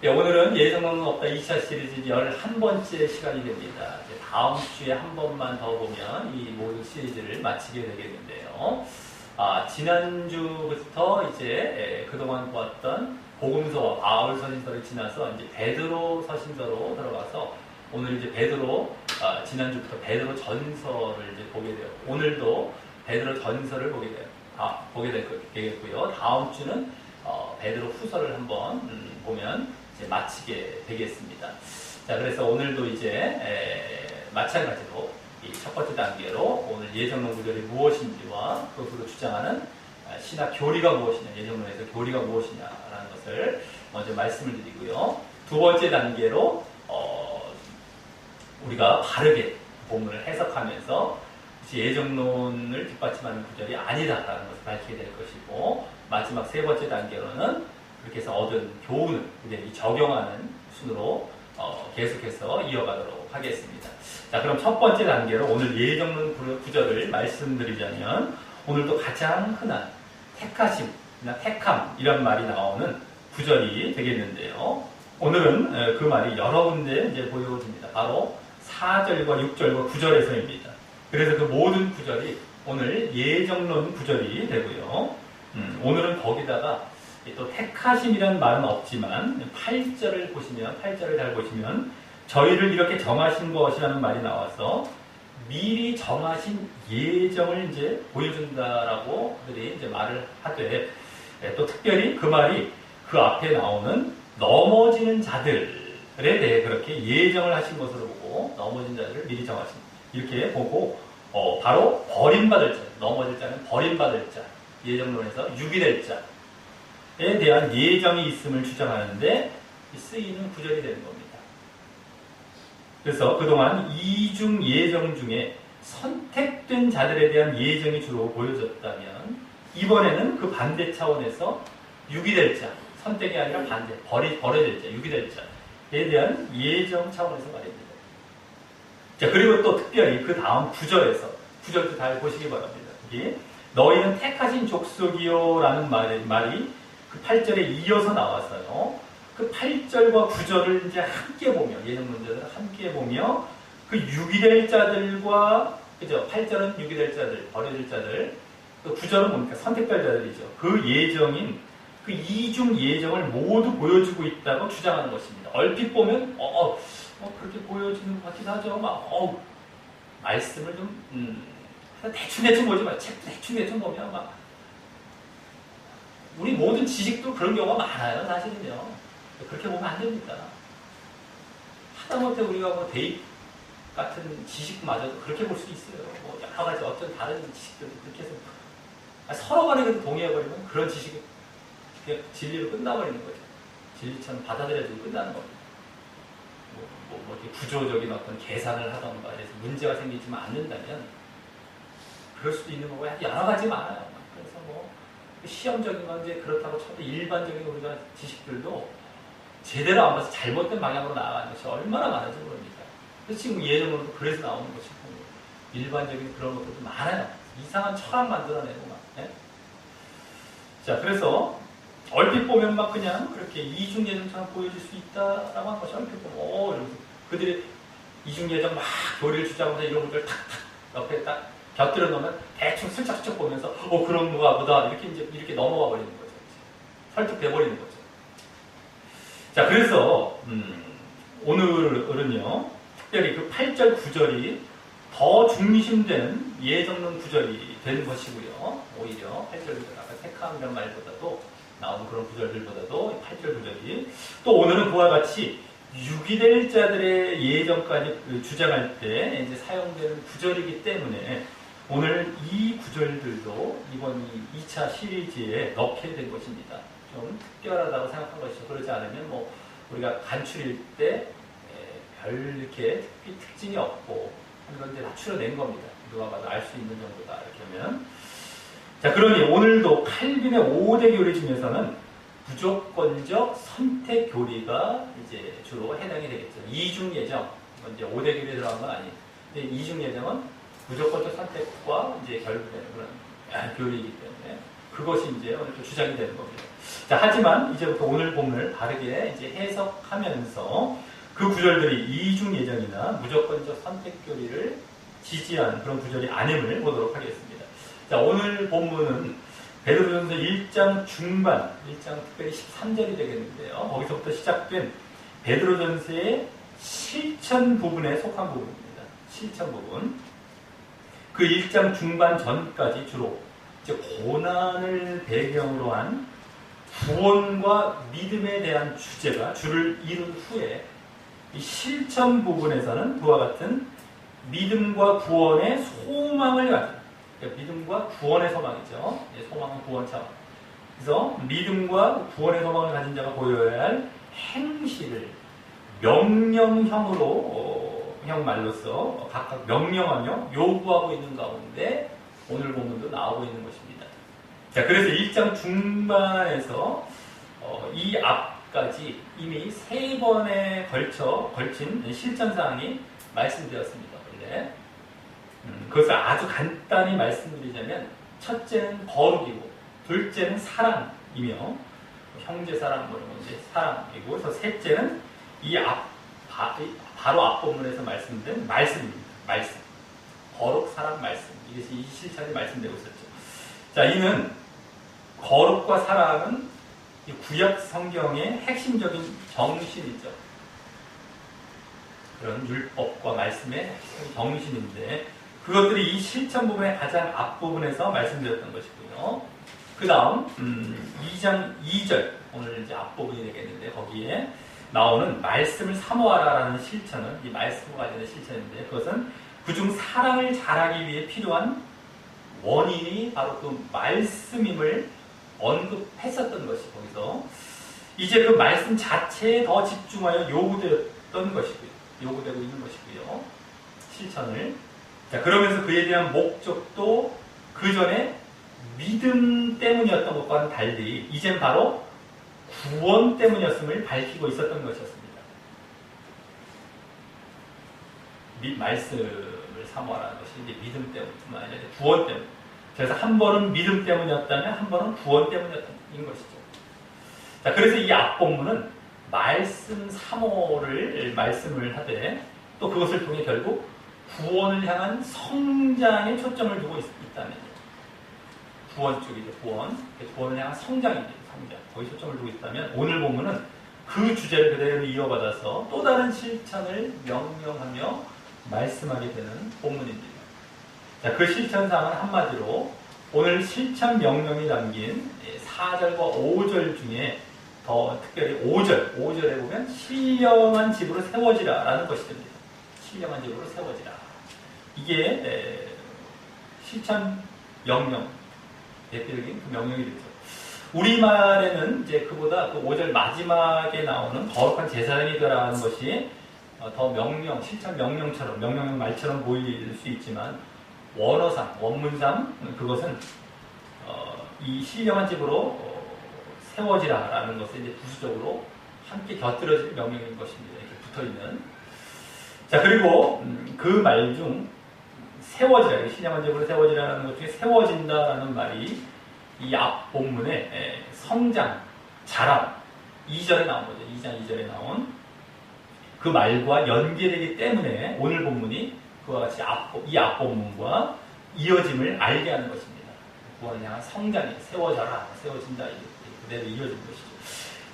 네, 오늘은 예정론은 없다 2차 시리즈 11번째 시간이 됩니다. 이제 다음 주에 한 번만 더 보면 이 모든 시리즈를 마치게 되겠는데요. 지난주부터 이제 그동안 보았던 복음서와 바울 서신서를 지나서 이제 베드로 서신서로 들어가서 오늘 이제 지난주부터 베드로 전서를 이제 보게 돼요. 오늘도 베드로 전서를 보게 되겠고요. 다음 주는 베드로 후서를 한번 보면 이제 마치게 되겠습니다. 자, 그래서 오늘도 이제 마찬가지로 이 첫 번째 단계로 오늘 예정론 구절이 무엇인지와 그것으로 주장하는 신학 교리가 무엇이냐, 예정론에서 교리가 무엇이냐라는 것을 먼저 말씀을 드리고요. 두 번째 단계로 우리가 바르게 본문을 해석하면서 예정론을 뒷받침하는 구절이 아니다라는 것을 밝히게 될 것이고, 마지막 세 번째 단계로는 그렇게 해서 얻은 교훈을 우리에게 적용하는 순으로 계속해서 이어가도록 하겠습니다. 자, 그럼 첫 번째 단계로 오늘 예정론 구절을 말씀드리자면, 오늘도 가장 흔한 택하심이나 택함 이런 말이 나오는 구절이 되겠는데요. 오늘은 그 말이 여러 군데 이제 보여집니다. 바로 4절과 6절과 9절에서입니다. 그래서 그 모든 구절이 오늘 예정론 구절이 되고요. 오늘은 거기다가 또 택하심이라는 말은 없지만 8절을 잘 보시면 저희를 이렇게 정하신 것이라는 말이 나와서 미리 정하신 예정을 이제 보여준다라고 그들이 이제 말을 하되, 또 특별히 그 말이 그 앞에 나오는 넘어지는 자들에 대해 그렇게 예정을 하신 것으로 보고, 넘어진 자들을 미리 정하신 이렇게 보고, 바로 버림받을 자, 넘어질 자는 버림받을 자, 예정론에서 유기될 자에 대한 예정이 있음을 주장하는데 쓰이는 구절이 되는 겁니다. 그래서 그동안 이중 예정 중에 선택된 자들에 대한 예정이 주로 보여졌다면, 이번에는 그 반대 차원에서 유기될 자, 선택이 아니라 반대, 버려질 자, 유기될 자에 대한 예정 차원에서 말입니다. 자, 그리고 또 특별히 그 다음 구절도 잘 보시기 바랍니다. 여기 너희는 택하신 족속이요라는 말이 그 8절에 이어서 나왔어요. 그 8절과 9절을 이제 함께 보며, 예정 문제를 함께 보며, 그 유기될 자들과, 그죠? 8절은 유기될 자들, 버려질 자들, 그 9절은 뭡니까? 선택될 자들이죠. 그 예정인, 그 이중 예정을 모두 보여주고 있다고 주장하는 것입니다. 얼핏 보면, 그렇게 보여지는 것 같기도 하죠. 말씀을 좀, 대충 보지 마요. 책 대충 보면 우리 모든 지식도 그런 경우가 많아요, 사실은요. 그렇게 보면 안 됩니다. 하다못해 우리가 대입 같은 지식마저도 그렇게 볼 수 있어요. 여러 가지 어떤 다른 지식들도 그렇게 해서 서로 간에 동의해버리면 그런 지식이 진리로 끝나버리는 거죠. 진리처럼 받아들여지고 끝나는 겁니다. 이렇게 구조적인 어떤 계산을 하던가 해서 문제가 생기지만 않는다면 그럴 수도 있는 거고, 여러 가지 많아요. 그래서 시험적인 건 이제 그렇다고 쳐도 일반적인 우리가 지식들도 제대로 안 봐서 잘못된 방향으로 나아가는 것이 얼마나 많은지 모릅니다. 그래서 지금 예정으로도 그래서 나오는 것이고, 일반적인 그런 것들도 많아요. 이상한 철학 만들어내고 예? 자, 그래서 얼핏 보면 그냥 그렇게 이중 예정처럼 보여질 수 있다라고 하는 것이 얼핏 보면 이러면서 그들이 이중 예정 교리를 주장하면서 이런 것들 탁탁 옆에 딱 곁들여 놓으면 대충 슬쩍슬쩍 보면서 그런가 보다 이렇게 넘어가 버리는 거죠. 설득돼 버리는 거죠. 자, 그래서 오늘은요, 특별히 그 8절 9절이 더 중심되는 예정론 구절이 되는 것이고요. 오히려 8절 9절, 아까 택함이라는 말보다도 나오는 그런 구절들보다도 8절 9절이, 또 오늘은 그와 같이 유기될 자들의 예정까지 주장할 때 이제 사용되는 구절이기 때문에 오늘 이 구절들도 이번 2차 시리즈에 넣게 된 것입니다. 좀 특별하다고 생각한 것이죠. 그렇지 않으면 우리가 간추릴 때 별 이렇게 특징이 없고 하는 건 다 추려낸 겁니다. 누가 봐도 알 수 있는 정도다 이렇게 하면. 자, 그러니 오늘도 칼빈의 5대 교리 중에서는 무조건적 선택 교리가 이제 주로 해당이 되겠죠. 이중 예정, 이제 5대 교리에 들어간 건 아니에요. 근데 이중 예정은 무조건적 선택과 이제 결부되는 그런 교리이기 때문에 그것이 이제 오늘 또 주장이 되는 겁니다. 자, 하지만 이제부터 오늘 본문을 바르게 이제 해석하면서 그 구절들이 이중 예정이나 무조건적 선택 교리를 지지하는 그런 구절이 아님을 보도록 하겠습니다. 자, 오늘 본문은 베드로전서 1장 중반, 1장 특별히 13절이 되겠는데요. 거기서부터 시작된 베드로전서의 실천 부분에 속한 부분입니다. 실천 부분. 그 1장 중반 전까지 주로 이제 고난을 배경으로 한 구원과 믿음에 대한 주제가 주를 이룬 후에 이 실천 부분에서는 그와 같은 믿음과 구원의 소망을 가진, 그러니까 믿음과 구원의 소망이죠. 소망은 구원 차원. 그래서 믿음과 구원의 소망을 가진 자가 보여야 할 행실을 명령형으로 형 말로써 각각 명령하며 요구하고 있는 가운데 오늘 본문도 나오고 있는 것입니다. 자, 그래서 1장 중반에서 이 앞까지 이미 3번에 걸친 실천사항이 말씀되었습니다. 원래 그것을 아주 간단히 말씀드리자면 첫째는 거룩이고 둘째는 사랑이며 형제 사랑 뭐 이런 건 이제 사랑이고 그래서 셋째는 바로 앞 본문에서 말씀된 말씀입니다. 말씀. 거룩, 사랑, 말씀. 이것이 이 실천이 말씀되고 있었죠. 자, 이는 거룩과 사랑은 이 구약 성경의 핵심적인 정신이죠. 그런 율법과 말씀의 핵심 정신인데 그것들이 이 실천 부분의 가장 앞부분에서 말씀드렸던 것이고요. 그 다음 2장 2절 오늘 이제 앞부분이 되겠는데 거기에 나오는 말씀을 사모하라라는 실천은 이 말씀과 관련된 실천인데 그것은 그중 사랑을 잘하기 위해 필요한 원인이 바로 그 말씀임을 언급했었던 것이 거기서 이제 그 말씀 자체에 더 집중하여 요구되었던 것이고요. 요구되고 있는 것이고요. 실천을. 자, 그러면서 그에 대한 목적도 그 전에 믿음 때문이었던 것과는 달리 이젠 바로 구원 때문이었음을 밝히고 있었던 것이었습니다. 말씀을 사모하라는 것이 이제 믿음 때문뿐만 아니라 구원 때문. 그래서 한 번은 믿음 때문이었다면 한 번은 구원 때문이었던 것이죠. 자, 그래서 이 앞본문은 말씀 사모를 말씀을 하되 또 그것을 통해 결국 구원을 향한 성장에 초점을 두고 있다면요. 구원 쪽이죠. 구원을 향한 성장입니다. 성장. 거기 초점을 두고 있다면 오늘 본문은 그 주제를 그대로 이어받아서 또 다른 실천을 명령하며 말씀하게 되는 본문입니다. 자, 그 실천사항은 한마디로 오늘 실천 명령이 담긴 4절과 5절 중에 더 특별히 5절에 보면 신령한 집으로 세워지라 라는 것이 됩니다. 신령한 집으로 세워지라. 이게 실천 명령, 대표적인 그 명령이 되죠. 우리말에는 이제 그보다 그 5절 마지막에 나오는 거룩한 제사장이 되라는 것이 더 명령, 실천 명령처럼, 명령의 말처럼 보일 수 있지만 원어상, 원문상 그것은 이 신령한 집으로 세워지라라는 것을 이제 부수적으로 함께 곁들여질 명령인 것입니다. 이렇게 붙어있는. 자, 그리고 그 말 중 세워지라, 신령한 집으로 세워지라는 것 중에 세워진다라는 말이 이 앞 본문의 성장, 자람, 2절에 나온 거죠. 2장 2절에 나온 그 말과 연계되기 때문에 오늘 본문이 그와 같이 이 앞 본문과 이어짐을 알게 하는 것입니다. 구원을 향한 성장이 세워져라, 세워진다, 그대로 이어진 것이죠.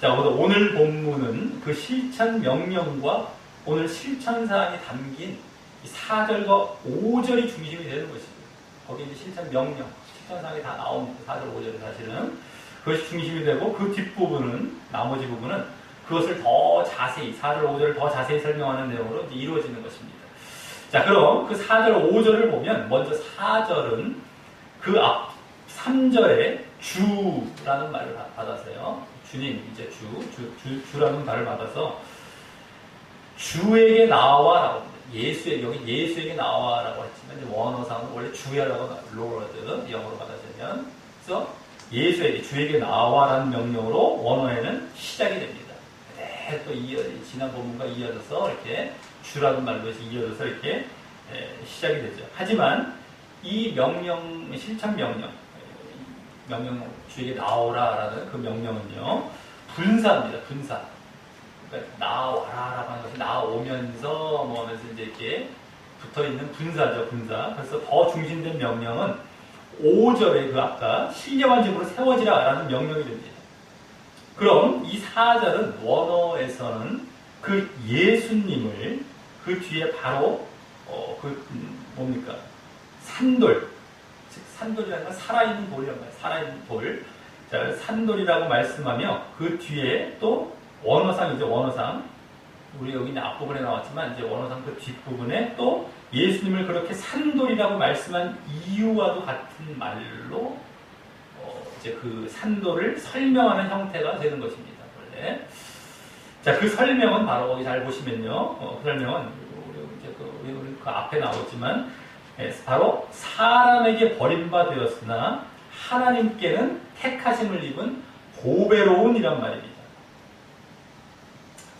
자, 오늘 본문은 그 실천 명령과 오늘 실천사항이 담긴 4절과 5절이 중심이 되는 것입니다. 거기 이제 실천 명령, 실천사항이 다 나옵니다. 4절, 5절이 사실은. 그것이 중심이 되고 그 뒷부분은, 나머지 부분은 그것을 더 자세히, 4절, 5절을 더 자세히 설명하는 내용으로 이제 이루어지는 것입니다. 자, 그럼 그 4절, 5절을 보면 먼저 4절은 그 앞 3절에 주라는 말을 받아서요. 주님, 이제 주라는 말을 받아서 주에게 나와라고 합니다. 여기 예수에게 나와라고 했지만 원어상은 원래 주야라고 로드 영어로 받아들면 그래서 예수에게 주에게 나와라는 명령으로 원어에는 시작이 됩니다. 또 지난 본문과 이어져서 이렇게 주라는 말로 이어져서 이렇게 시작이 되죠. 하지만 이 명령, 실천 명령 명령, 주에게 나오라라는 그 명령은요, 분사입니다. 분사. 그러니까 나와라라고 하는 것이 나오면서 뭐 하면서 이제 이렇게 붙어있는 분사죠, 분사. 그래서 더 중심된 명령은 5절에 그 아까 신령한 집으로 세워지라라는 명령이 됩니다. 그럼 이 4절은 원어에서는 그 예수님을 그 뒤에 바로 뭡니까? 산돌. 즉 산돌이라는 건 살아있는 돌이란 말이에요. 살아있는 돌. 자, 산돌이라고 말씀하며 그 뒤에 또 원어상이죠. 원어상. 우리 여기 앞부분에 나왔지만 이제 원어상 그 뒷부분에 또 예수님을 그렇게 산돌이라고 말씀한 이유와도 같은 말로 이제 그 산돌을 설명하는 형태가 되는 것입니다. 원래. 자, 그 설명은 바로 거기 잘 보시면요. 그 설명은 우리 그 앞에 나오지만 바로 사람에게 버림받았으나 하나님께는 택하심을 입은 보배로운이란 말입니다.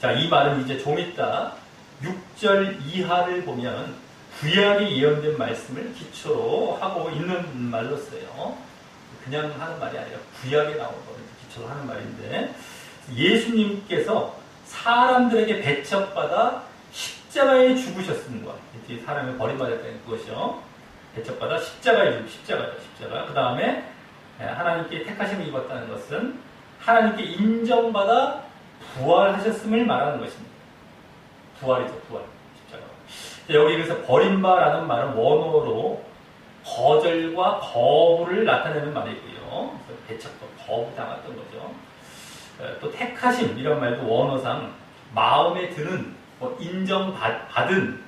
자, 이 말은 이제 좀 이따 6절 이하를 보면 구약에 예언된 말씀을 기초로 하고 있는 말로써요. 그냥 하는 말이 아니라 구약에 나온 거를 기초로 하는 말인데, 예수님께서 사람들에게 배척받아 십자가에 죽으셨음과, 사람이 버림받았다는 그것이요. 배척받아 십자가. 그 다음에 하나님께 택하심을 입었다는 것은 하나님께 인정받아 부활하셨음을 말하는 것입니다. 부활이죠, 부활. 십자가. 여기 그래서 버림바라는 말은 원어로 거절과 거부를 나타내는 말이고요. 그래서 배척도 거부당했던 거죠. 또 택하심 이런 말도 원어상 마음에 드는, 인정받은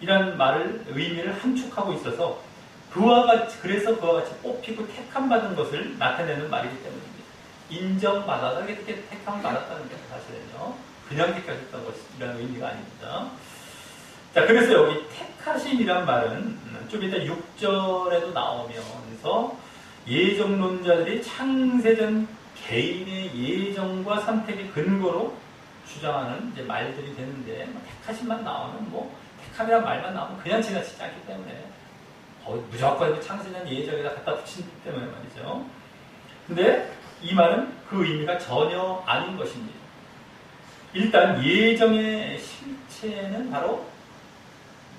이런 말을 의미를 함축하고 있어서 그래서 그와 같이 뽑히고 택함받은 것을 나타내는 말이기 때문입니다. 인정받아서 이렇게 택함을 받았다는 게 사실은요. 그냥 택하셨던 것이라는 의미가 아닙니다. 자, 그래서 여기 택하심이란 말은 좀 이따 6절에도 나오면서 예정론자들이 창세전 개인의 예정과 선택의 근거로 주장하는 이제 말들이 되는데, 택하심만 나오면 택함이란 말만 나오면 그냥 지나치지 않기 때문에 무조건 창세전 예정에다 갖다 붙이기 때문에 말이죠. 근데 이 말은 그 의미가 전혀 아닌 것입니다. 일단 예정의 실체는 바로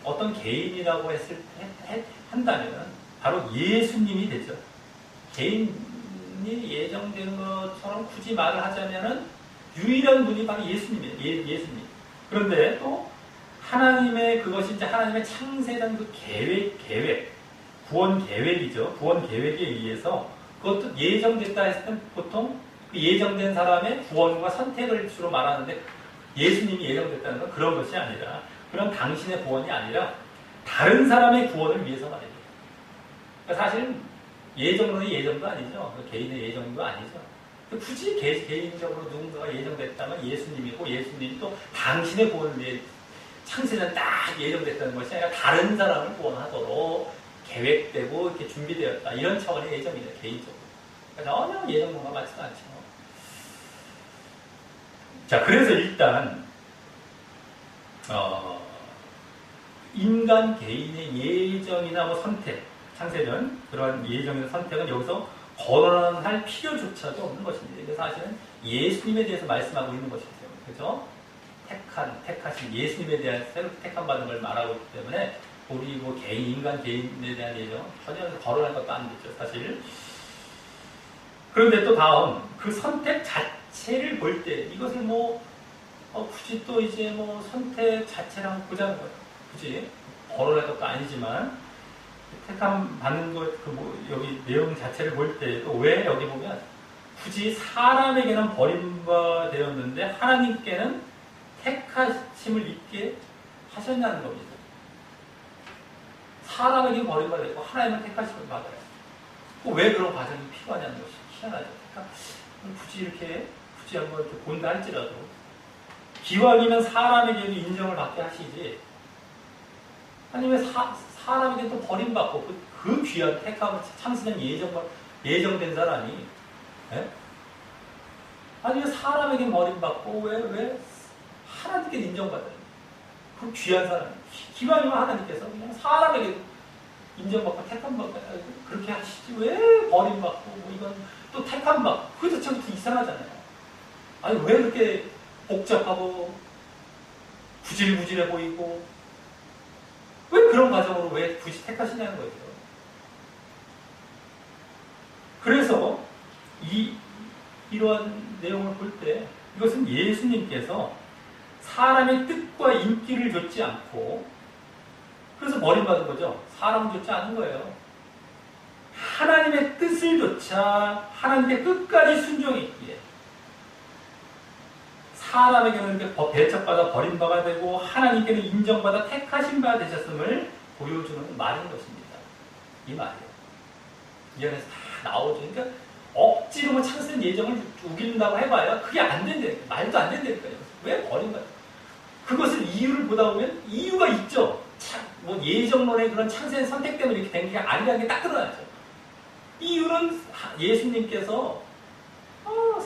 어떤 개인이라고 한다면 바로 예수님이 되죠. 개인이 예정된 것처럼 굳이 말을 하자면은 유일한 분이 바로 예수님이에요. 예수님. 그런데 또 하나님의 그것이 이제 하나님의 창세전 그 계획, 구원 계획이죠. 구원 계획에 의해서 그것도 예정됐다 했을 때 보통 그 예정된 사람의 구원과 선택을 주로 말하는데, 예수님이 예정됐다는 건 그런 것이 아니라, 그런 당신의 구원이 아니라 다른 사람의 구원을 위해서 말입니다. 그러니까 사실은 예정론이 예정도 아니죠. 개인의 예정도 아니죠. 굳이 개인적으로 누군가가 예정됐다면 예수님이고, 예수님이 또 당신의 구원을 위해 창세전 딱 예정됐다는 것이 아니라 다른 사람을 구원하도록 계획되고 이렇게 준비되었다. 이런 차원의 예정이죠. 개인적으로. 그러니까 전혀 예정론과 맞지도 않죠. 자, 그래서 일단 인간 개인의 예정이나 선택, 창세전 그런 예정이나 선택은 여기서 거론할 필요조차도 없는 것입니다. 그래서 사실은 예수님에 대해서 말씀하고 있는 것이기 때문에, 그죠? 택하신 예수님에 대한 새롭게 택함 받은 걸 말하고 있기 때문에 우리 인간 개인에 대한 예정 전혀 거론할 것도 안 되죠, 사실. 그런데 또 다음 그 선택 자체를 볼 때 이것을 굳이 또 이제 선택 자체랑 보자는 거예요. 굳이 거론할 것도 아니지만 택함 받는 것 여기 내용 자체를 볼 때 또 왜 여기 보면 굳이 사람에게는 버림받았는데 하나님께는 택하심을 입게 하셨냐는 겁니다. 사람에게는 버림받았고 하나님은 택하심을 받아요. 왜 그런 과정이 필요하냐는 것이 희한하죠. 그러니까 굳이 한번 이렇게 본다 할지라도 기왕이면 사람에게도 인정을 받게 하시지, 아니면 사람에게 또 버림받고 그 귀한 택함을 창세전 예정된 사람이, 아니면 사람에게 버림받고 왜 하나님께 인정받아요? 그 귀한 사람, 기왕이면 하나님께서 그냥 사람에게 인정받고 택함받고 그렇게 하시지 왜 버림받고 뭐 이건 또 택함받고 그 자체부터 이상하잖아요. 아니 왜 그렇게 복잡하고 구질구질해 보이고 왜 그런 과정으로 왜 굳이 택하시냐는 거죠. 그래서 이러한 내용을 볼 때 이것은 예수님께서 사람의 뜻과 인기를 좇지 않고 그래서 버림받은 거죠. 사람을 좇지 않은 거예요. 하나님의 뜻을 좇아 하나님의 끝까지 순종했기에 사람에게는 이렇게 배척받아 버림받아 되고 하나님께는 인정받아 택하신 바 되셨음을 보여주는 말인 것입니다. 이 말이에요. 이 안에서 다 나오죠. 그러니까 억지로 뭐 창세된 예정을 우긴다고 해봐야 그게 안 된다니까요. 말도 안 된다니까요. 왜 버림받아요? 그것을 이유를 보다 보면 이유가 있죠. 뭐 예정론의 그런 창세된 선택 때문에 이렇게 된 게 아니라는 게 딱 드러나죠. 이유는 예수님께서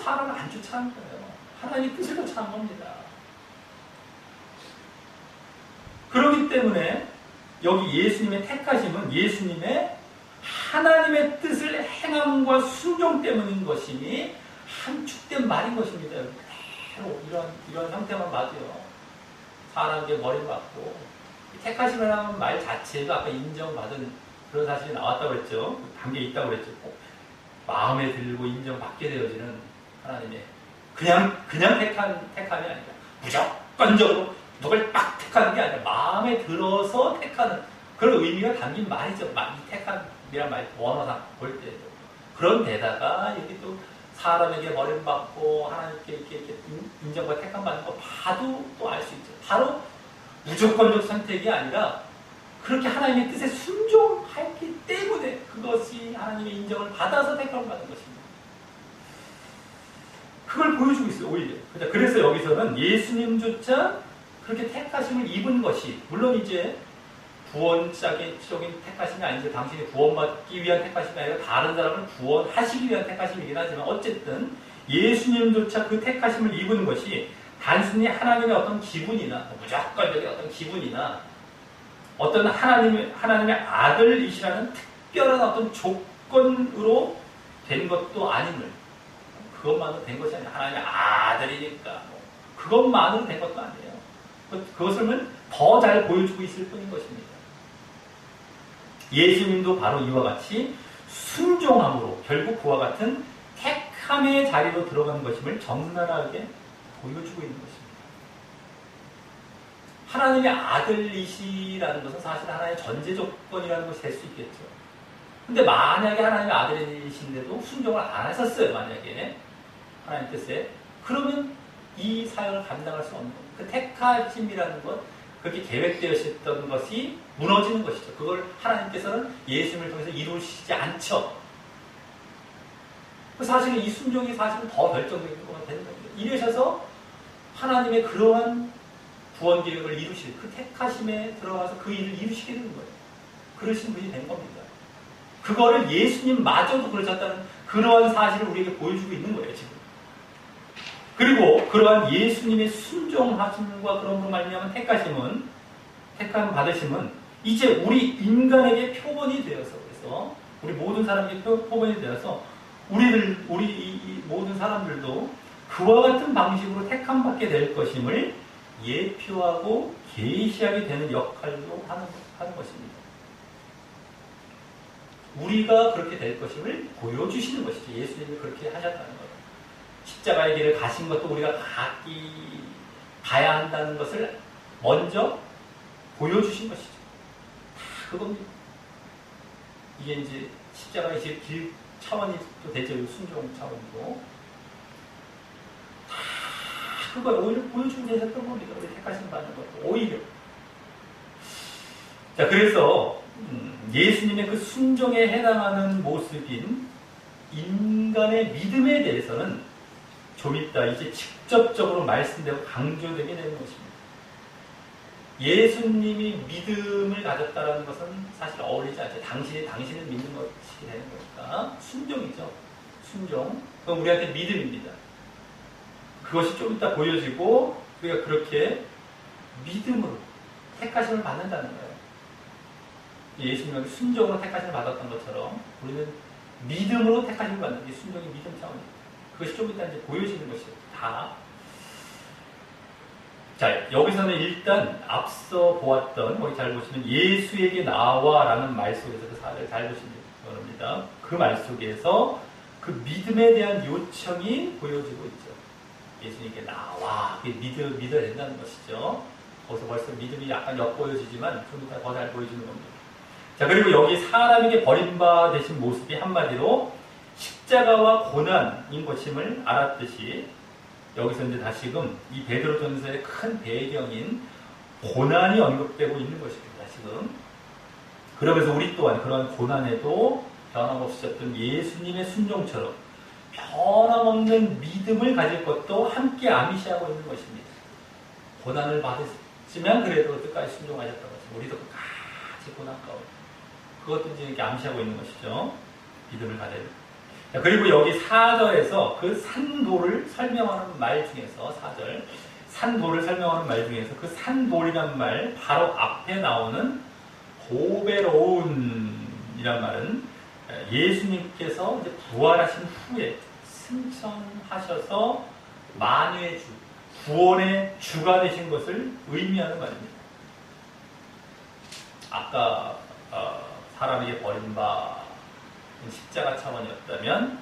사람을 안 쫓아한 거예요. 하나님의 뜻을 쫓아한 겁니다. 그렇기 때문에 여기 예수님의 택하심은 예수님의 하나님의 뜻을 행함과 순종 때문인 것이니 함축된 말인 것입니다. 그대로 이런 형태만 봐도요. 사람에게 버림받고 택하심이라는 말 자체도 아까 인정받은 그런 사실이 나왔다고 그랬죠. 담겨 있다고 그랬죠. 마음에 들고 인정받게 되어지는 하나님의 그냥 택함이 아니라 무조건적으로 누굴 막 택하는 게 아니라 마음에 들어서 택하는 그런 의미가 담긴 말이죠. 이 택함이란 말 원어상 볼 때도 그런 데다가 여기 또 사람에게 버림받고 하나님께 이렇게 인정과 택함받는 거 봐도 또 알 수 있죠. 바로 무조건적 선택이 아니라 그렇게 하나님의 뜻에 순종했기 때문에 그것이 하나님의 인정을 받아서 택함을 받는 것입니다. 그걸 보여주고 있어요, 오히려. 그래서 여기서는 예수님조차 그렇게 택하심을 입은 것이, 물론 이제 구원적인 택하심이 아니죠. 당신이 구원받기 위한 택하심이 아니라 다른 사람을 구원하시기 위한 택하심이긴 하지만 어쨌든 예수님조차 그 택하심을 입은 것이 단순히 하나님의 어떤 기분이나 무조건적인 어떤 기분이나 어떤 하나님의 아들이시라는 특별한 어떤 조건으로 된 것도 아님을 그것만으로 된 것이 아니라 하나님의 아들이니까 그것만으로 된 것도 아니에요. 그것을 더 잘 보여주고 있을 뿐인 것입니다. 예수님도 바로 이와 같이 순종함으로 결국 그와 같은 택함의 자리로 들어가는 것임을 적나라하게 보여주고 있는 것입니다. 하나님의 아들이시라는 것은 사실 하나의 전제 조건이라는 것이 될 수 있겠죠. 근데 만약에 하나님의 아들이신데도 순종을 안 하셨어요. 만약에 하나님 뜻에 그러면 이 사역을 감당할 수 없는 겁니다. 그 택하심이라는 것 그렇게 계획되었던 것이 무너지는 것이죠. 그걸 하나님께서는 예수님을 통해서 이루시지 않죠. 사실은 이 순종이 사실은 더 결정적인 것가 되는 겁니다. 이러셔서 하나님의 그러한 구원 계획을 이루실 그 택하심에 들어가서 그 일을 이루시게 되는 거예요. 그러신 분이 된 겁니다. 그거를 예수님마저도 그러셨다는 그러한 사실을 우리에게 보여주고 있는 거예요, 지금. 그리고 그러한 예수님의 순종하심과 그런 걸로 말미암은 택함 받으심은 이제 우리 인간에게 표본이 되어서 그래서 우리 모든 사람에게 표본이 되어서 우리 이 모든 사람들도 그와 같은 방식으로 택함 받게 될 것임을 예표하고 계시하게 되는 역할도 하는 것입니다. 우리가 그렇게 될 것임을 보여주시는 것이죠. 예수님이 그렇게 하셨다는 거예요. 십자가의 길을 가신 것도 우리가 가야 한다는 것을 먼저 보여주신 것이죠. 다 그겁니다. 이게 이제 십자가의 길 차원이 또 되죠. 순종 차원이고. 다 그걸 오히려 보여주고 계셨던 겁니다. 우리 택하심 받는 것도 오히려. 자, 그래서 예수님의 그 순종에 해당하는 모습인 인간의 믿음에 대해서는 좀 이따 이제 직접적으로 말씀되고 강조되게 되는 것입니다. 예수님이 믿음을 가졌다는 것은 사실 어울리지 않죠. 당신을 믿는 것이 되는 거니까 순종이죠. 순종. 그건 우리한테 믿음입니다. 그것이 좀 이따 보여지고 우리가 그렇게 믿음으로 택하심을 받는다는 거예요. 예수님을 순종으로 택하심을 받았던 것처럼 우리는 믿음으로 택하심을 받는 게 순종의 믿음 차원입니다. 그것이 좀 이따 이제 보여지는 것이죠. 다. 자, 여기서는 일단 앞서 보았던, 거기 잘 보시면 예수에게 나와라는 말 속에서 그 사례를 잘 보시면 됩니다. 그 말 속에서 그 믿음에 대한 요청이 보여지고 있죠. 예수님께 나와. 그게 믿어야 된다는 것이죠. 거기서 벌써 믿음이 약간 엿보여지지만 좀 이따 더 잘 보여지는 겁니다. 자, 그리고 여기 사람에게 버림받으신 모습이 한마디로 십자가와 고난인 것임을 알았듯이 여기서 이제 다시금 이 베드로전서의 큰 배경인 고난이 언급되고 있는 것입니다. 지금. 그러면서 우리 또한 그런 고난에도 변함없이 졌던 예수님의 순종처럼 변함없는 믿음을 가질 것도 함께 암시하고 있는 것입니다. 고난을 받으시면 그래도 끝까지 순종하셨던 것처럼 우리도 끝까지 고난 가운데 그것도 이제 이렇게 암시하고 있는 것이죠. 믿음을 가져야 됩니다. 자, 그리고 여기 4절에서 그 산돌을 설명하는 말 중에서 4절 산돌을 설명하는 말 중에서 그 산돌이란 말 바로 앞에 나오는 보배로운이란 말은 예수님께서 이제 부활하신 후에 승천하셔서 만유의 주, 구원의 주가 되신 것을 의미하는 말입니다. 아까 사람에게 버림받은 십자가 차원이었다면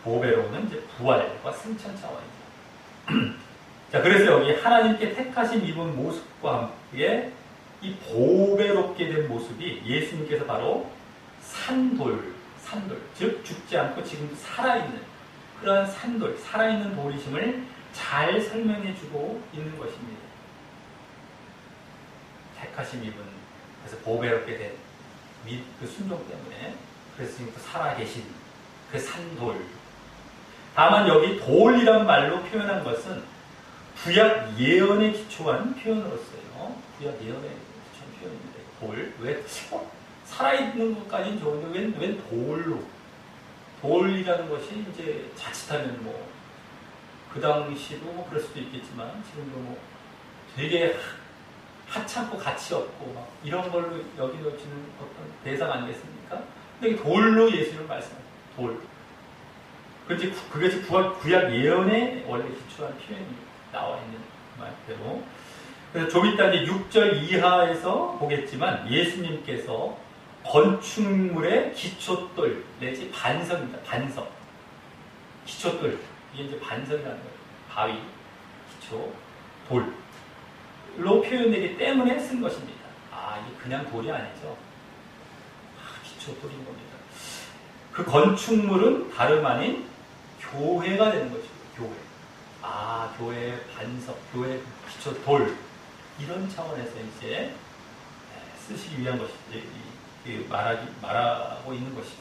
보배로는 이제 부활과 승천 차원입니다. 자, 그래서 여기 하나님께 택하심 입은 모습과 함께 이 보배롭게 된 모습이 예수님께서 바로 산돌, 즉 죽지 않고 지금도 살아있는 그러한 산돌, 살아있는 돌이심을 잘 설명해주고 있는 것입니다. 택하심 입은, 그래서 보배롭게 된 그 순종 때문에 그래서 지금 또 살아계신 그 산돌. 다만 여기 돌이란 말로 표현한 것은 구약 예언에 기초한 표현으로서요. 구약 예언에 기초한 표현입니다. 돌. 왜? 살아있는 것까지는 좋은데 웬 돌로? 돌이라는 것이 이제 자칫하면 뭐 그 당시도 뭐 그럴 수도 있겠지만 지금도 뭐 되게 하찮고 가치 없고 막 이런 걸로 여기는 어떤 대상 아니겠습니까? 근데 돌로 예수님을 말씀합니다. 돌. 그게 구약 예언에 원래 기초한 표현이 나와 있는 말대로. 그래서 좀 이따 이제 6절 이하에서 보겠지만 예수님께서 건축물의 기초돌 내지 반석입니다. 반석. 기초돌. 이게 이제 반석이라는 거예요. 바위, 기초, 돌로 표현되기 때문에 쓴 것입니다. 이게 그냥 돌이 아니죠. 기초돌인 겁니다. 그 건축물은 다름 아닌 교회가 되는 것이고, 교회. 교회의 반석, 교회의 기초돌. 이런 차원에서 이제 쓰시기 위한 것이지, 말하고 있는 것이죠.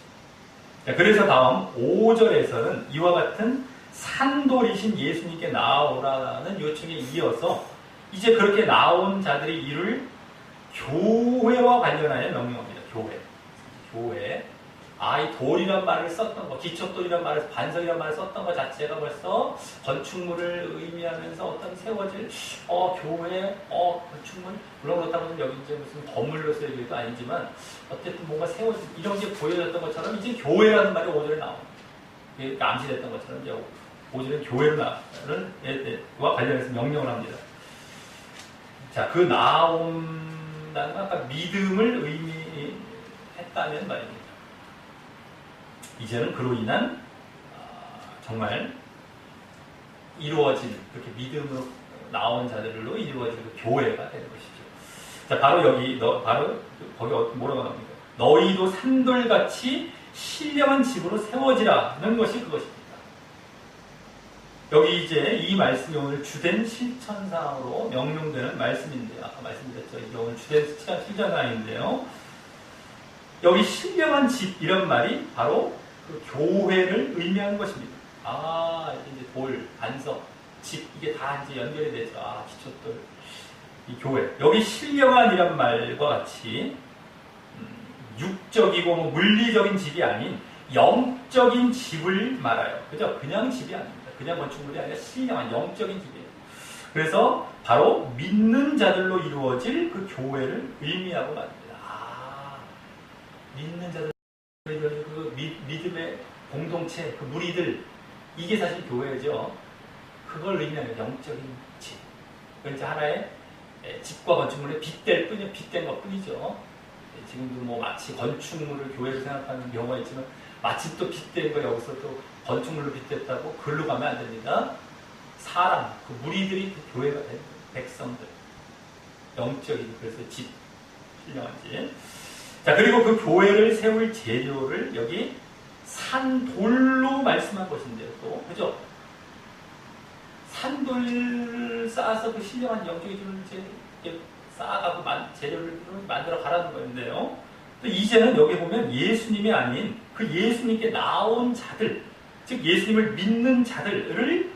자, 그래서 다음 5절에서는 이와 같은 산돌이신 예수님께 나오라는 요청에 이어서 이제 그렇게 나온 자들이 이룰 교회와 관련하여 명령합니다. 교회. 이 돌이란 말을 썼던 거, 기초돌이란 말을, 반석이란 말을 썼던 것 자체가 벌써 건축물을 의미하면서 어떤 세워질, 교회, 건축물, 물론 그렇다고 여기 이제 무슨 건물로서 얘기도 아니지만, 어쨌든 뭔가 세워질, 이런 게 보여졌던 것처럼 이제 교회라는 말이 5절에 나옵니다. 암시됐던 것처럼 이제 5절에 교회와 관련해서 명령을 합니다. 자, 그 나온다는 건 아까 믿음을 의미했다는 말입니다. 이제는 그로 인한 정말 이루어진 그렇게 믿음으로 나온 자들로 이루어진 그 교회가 되는 것이죠. 자, 바로 여기 거기 뭐라고 나옵니까? 너희도 산돌같이 신령한 집으로 세워지라는 것이 그것입니다. 여기 이제 이 말씀이 오늘 주된 실천사항으로 명령되는 말씀인데요. 아까 말씀드렸죠. 이게 오늘 주된 실천사항인데요. 여기 신령한 집 이런 말이 바로 그 교회를 의미하는 것입니다. 이제 돌, 반석, 집 이게 다 이제 연결이 되죠. 기초돌, 이 교회. 여기 신령한이란 말과 같이 육적이고 뭐 물리적인 집이 아닌 영적인 집을 말해요. 그죠? 그냥 집이 아닙니다. 그냥 건축물이 아니라 신령한 영적인 집이에요. 그래서 바로 믿는 자들로 이루어질 그 교회를 의미하고 말입니다. 믿는 자들, 그 믿음의 공동체, 그 무리들, 이게 사실 교회죠. 그걸 의미하는 영적인 집. 그러니까 하나의 집과 건축물의 빗댄 것 뿐이죠. 지금도 뭐 마치 건축물을 교회로 생각하는 경우가 있지만 마치 또 빗댄 거 여기서 또 건축물로 빗댔다고 글로 가면 안 됩니다. 사람, 그 무리들이 그 교회가 된 백성들. 영적인, 그래서 집, 신령한 집. 자, 그리고 그 교회를 세울 재료를 여기 산돌로 말씀한 것인데요, 또. 그죠? 산돌 쌓아서 그 신령한 영적인 집을 이제 쌓아가고 재료를 만들어 가라는 건데요. 또 이제는 여기 보면 예수님이 아닌 그 예수님께 나온 자들, 즉 예수님을 믿는 자들을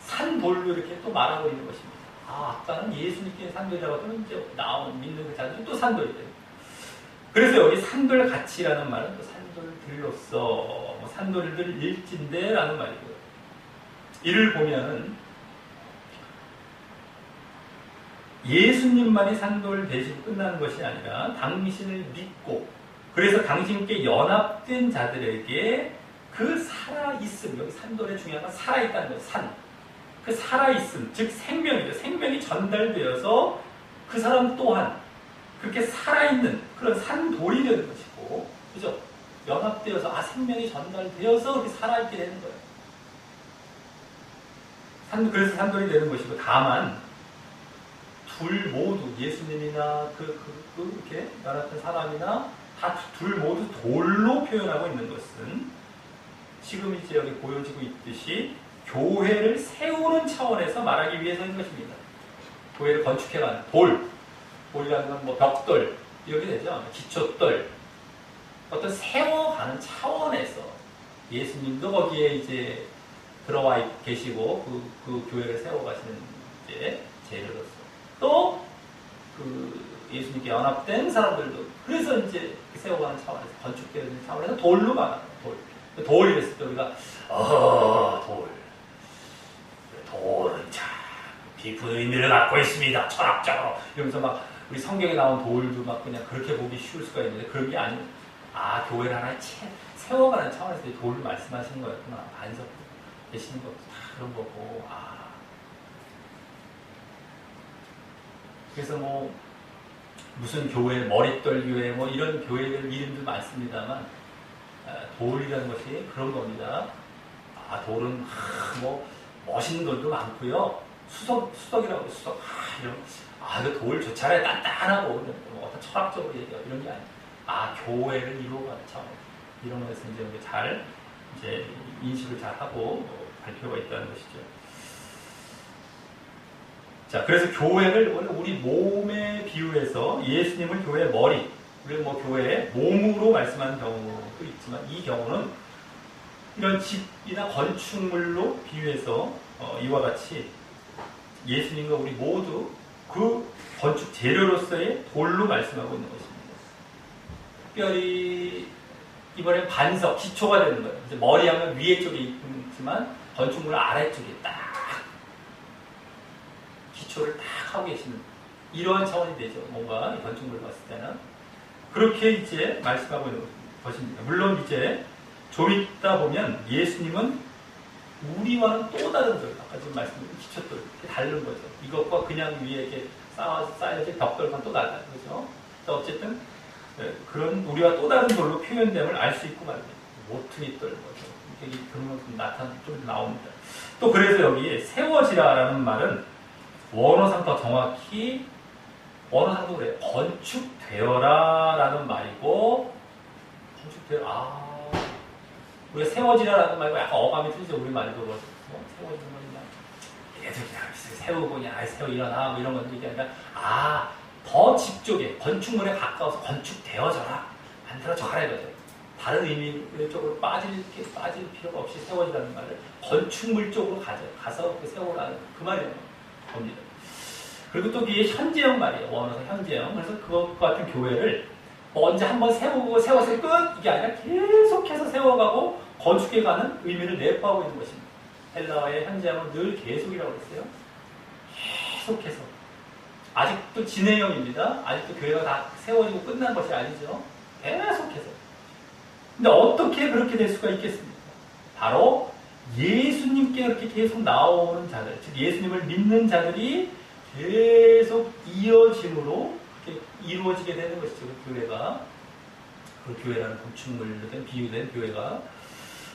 산돌로 이렇게 또 말하고 있는 것입니다. 아, 아까는 예수님께 산돌이라고 하면 이제 나온 믿는 그 자들이 또 산돌이 돼요. 그래서 여기 산돌 가치라는 말은 또 산돌들로서 뭐 산돌들 일진대라는 말이고요. 이를 보면은 예수님만이 산돌 되시고 끝나는 것이 아니라 당신을 믿고 그래서 당신께 연합된 자들에게 그 살아있음, 여기 산돌의 중요한 건 살아있다는 거예요. 그 살아있음, 즉 생명이죠. 생명이 전달되어서 그 사람 또한 그렇게 살아있는 그런 산돌이 되는 것이고, 그죠? 연합되어서 생명이 전달되어서 그렇게 살아있게 되는 거예요. 그래서 산돌이 되는 것이고, 다만 둘 모두 예수님이나 이렇게 연합된 사람이나 다 둘 모두 돌로 표현하고 있는 것은 지금 이제 여기 보여지고 있듯이 교회를 세우는 차원에서 말하기 위해서인 것입니다. 교회를 건축해가는 돌이라는 건 뭐 벽돌 이렇게 되죠. 기초돌, 어떤 세워가는 차원에서 예수님도 거기에 이제 들어와 계시고 그 교회를 세워가시는 이제 재료로서 또 그 예수님께 연합된 사람들도 그래서 이제 세워가는 차원에서 건축되는 차원에서 돌로 말하는 돌이 됐을 때 우리가 돌은 참 깊은 의미를 갖고 있습니다. 철학적으로 이러면서 막 우리 성경에 나온 돌도 막 그냥 그렇게 보기 쉬울 수가 있는데 그런 게 아니고 교회를 하나 세워가는 차원에서 돌을 말씀하시는 거였구나. 안에서 계시는 것도 다 그런 거고 그래서 뭐 무슨 교회, 머릿돌 교회 뭐 이런 교회들 이름도 많습니다만 돌이라는 것이 그런 겁니다. 돌은 뭐 멋있는 돌도 많고요. 수석이라고 수석. 이런 그 돌 좋잖아요. 단단하고 어떤 철학적으로 얘기하고 이런 게 아니에요. 교회를 이루어가는 차원. 이런 것에서 이제 인식을 잘 하고 발표가 있다는 것이죠. 자, 그래서 교회를 우리 몸에 비유해서 예수님을 교회의 머리, 우리는 뭐 교회의 몸으로 말씀하는 경우도 있지만 이 경우는 이런 집이나 건축물로 비유해서 이와 같이 예수님과 우리 모두 그 건축 재료로서의 돌로 말씀하고 있는 것입니다. 특별히 이번엔 반석, 기초가 되는 거예요. 이제 머리 하면 위에 쪽에 있지만 건축물 아래쪽에 딱 기초를 딱 하고 계시는 이러한 차원이 되죠. 뭔가 건축물을 봤을 때는 그렇게 이제 말씀하고 있는 것입니다. 물론 이제 좀 있다 보면 예수님은 우리와는 또 다른 돌, 아까 지금 말씀드린 기초돌, 다른 거죠. 이것과 그냥 위에 이렇게 쌓여진 벽돌과는 또 달라요. 그죠? 어쨌든 그런 우리와 또 다른 돌로 표현됨을 알 수 있고 말입니다. 모퉁이돌, 뭐죠. 그런 것도 좀 나옵니다. 또 그래서 여기 세워지라라는 말은 원어상 더 정확히 원어상도 그래요. 건축되어라라는 말이고 우리가 세워지라라는 말과 약간 어감이 틀리죠. 우리 말도 세워지는 거냐 얘들 그냥 세우고 그냥 세워 일어나 뭐 이런 건데 이게 아니라 더 집 쪽에 건축물에 가까워서 건축되어져라 만들어져라 이거죠. 다른 의미 쪽으로 빠질 필요가 없이 세워지라는 말을 건축물 쪽으로 가서 세우라는 그 말이에요. 겁니다. 그리고 또 이게 현재형 말이에요. 원어서 현재형. 그래서 그것과 같은 교회를 언제 한번 세웠을 끝 이게 아니라 계속해서 세워가고 건축해가는 의미를 내포하고 있는 것입니다. 헬라어의 현재형은 늘 계속이라고 했어요. 계속해서. 아직도 진행형입니다. 아직도 교회가 다 세워지고 끝난 것이 아니죠. 계속해서. 근데 어떻게 그렇게 될 수가 있겠습니까? 바로 예수님께 그렇게 계속 나오는 자들, 즉 예수님을 믿는 자들이 계속 이어짐으로 그렇게 이루어지게 되는 것이죠. 그 교회가. 그 교회라는 건축물로 된 비유된 교회가.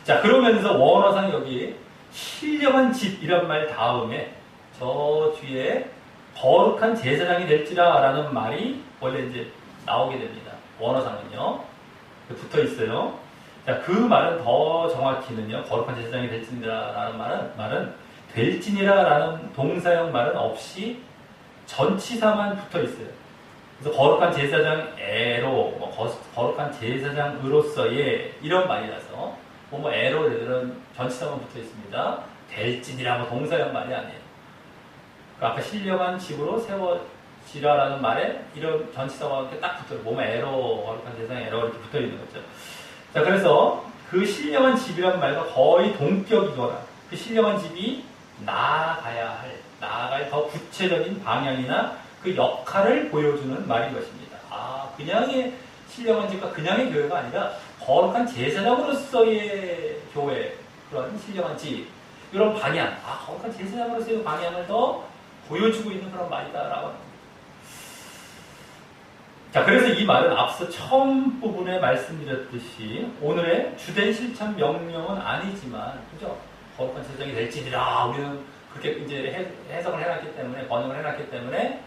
자, 그러면서 원어상 여기 신령한 집이란 말 다음에 저 뒤에 거룩한 제사장이 될지라 라는 말이 원래 이제 나오게 됩니다. 원어상은요. 붙어 있어요. 자, 그 말은 더 정확히는요, 거룩한 제사장이 될지니라 라는 말은 될지니라 라는 동사형 말은 없이 전치사만 붙어 있어요. 그래서 거룩한 제사장에로, 거룩한 제사장으로서의 이런 말이라서, 에로 이런 전치사만 붙어 있습니다. 될지니라 동사형 말이 아니에요. 아까 신령한 집으로 세워지라라는 말에 이런 전치사와 함께 딱 붙어요. 에로, 거룩한 제사장 에로 이렇게 붙어 있는 거죠. 자, 그래서 그 신령한 집이란 말과 거의 동격이거나 그 신령한 집이 나아갈 더 구체적인 방향이나 그 역할을 보여주는 말인 것입니다. 그냥의 신령한 집과 그냥의 교회가 아니라 거룩한 제사장으로서의 교회, 그런 신령한 집, 이런 방향, 거룩한 제사장으로서의 방향을 더 보여주고 있는 그런 말이다라고 합니다. 자, 그래서 이 말은 앞서 처음 부분에 말씀드렸듯이 오늘의 주된 실천 명령은 아니지만, 그죠? 거룩한 제사장이 될지니라 우리는 그렇게 이제 해석을 해놨기 때문에, 번역을 해놨기 때문에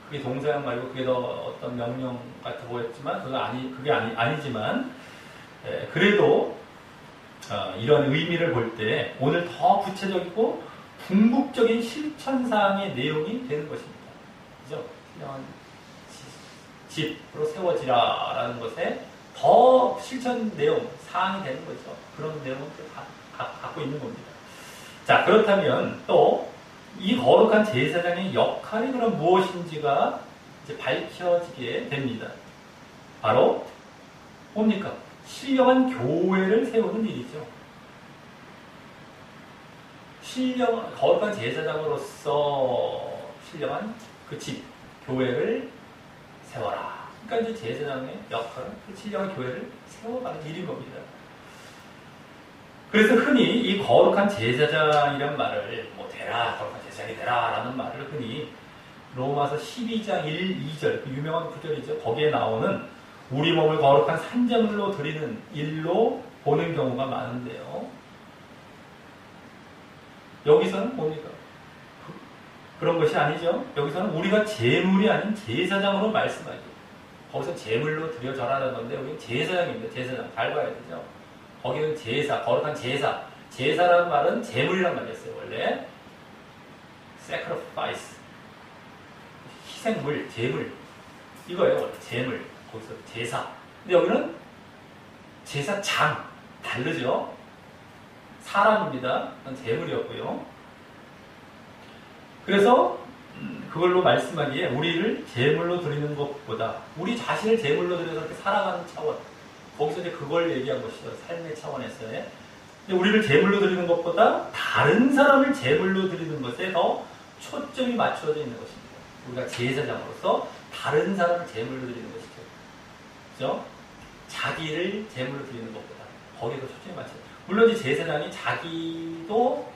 그게 동사형 말고 그게 더 어떤 명령 같아 보였지만 그게 아니지만, 그래도 이런 의미를 볼 때 오늘 더 구체적이고 궁극적인 실천사항의 내용이 되는 것입니다. 그죠? 집으로 세워지라라는 것에 더 실천 내용, 사항이 되는 거죠. 그런 내용을 갖고 있는 겁니다. 자, 그렇다면 또 이 거룩한 제사장의 역할이 그럼 무엇인지가 이제 밝혀지게 됩니다. 바로 뭡니까? 신령한 교회를 세우는 일이죠. 거룩한 제사장으로서 신령한 그 집, 교회를 세워라. 그러니까 이제 제사장의 역할은 그 신령한 교회를 세워가는 일인 겁니다. 그래서 흔히 이 거룩한 제사장이란 말을 되라, 거룩한 제사장이 되라 라는 말을 흔히 로마서 12장 1, 2절, 그 유명한 구절이죠. 거기에 나오는 우리 몸을 거룩한 산제물로 드리는 일로 보는 경우가 많은데요. 여기서는 뭡니까? 그런 것이 아니죠. 여기서는 우리가 제물이 아닌 제사장으로 말씀하죠. 거기서 제물로 드려져라는 건데 여기는 제사장입니다. 제사장. 잘 봐야 되죠. 거기는 제사, 거룩한 제사. 제사라는 말은 제물이란 말이었어요. 원래 sacrifice, 희생물, 제물 이거예요. 원래 제물. 거기서 제사. 근데 여기는 제사장. 다르죠. 사람입니다. 제물이었고요. 그래서 그걸로 말씀하기에 우리를 제물로 드리는 것보다 우리 자신을 제물로 드려서 이렇게 살아가는 차원, 거기서 이제 그걸 얘기한 것이죠. 삶의 차원에서의. 우리를 제물로 드리는 것보다 다른 사람을 제물로 드리는 것에 더 초점이 맞춰져 있는 것입니다. 우리가 제사장으로서 다른 사람을 제물로 드리는 것이죠. 그죠? 자기를 제물로 드리는 것보다 거기에 더 초점이 맞춰져. 물론 이 제사장이 자기도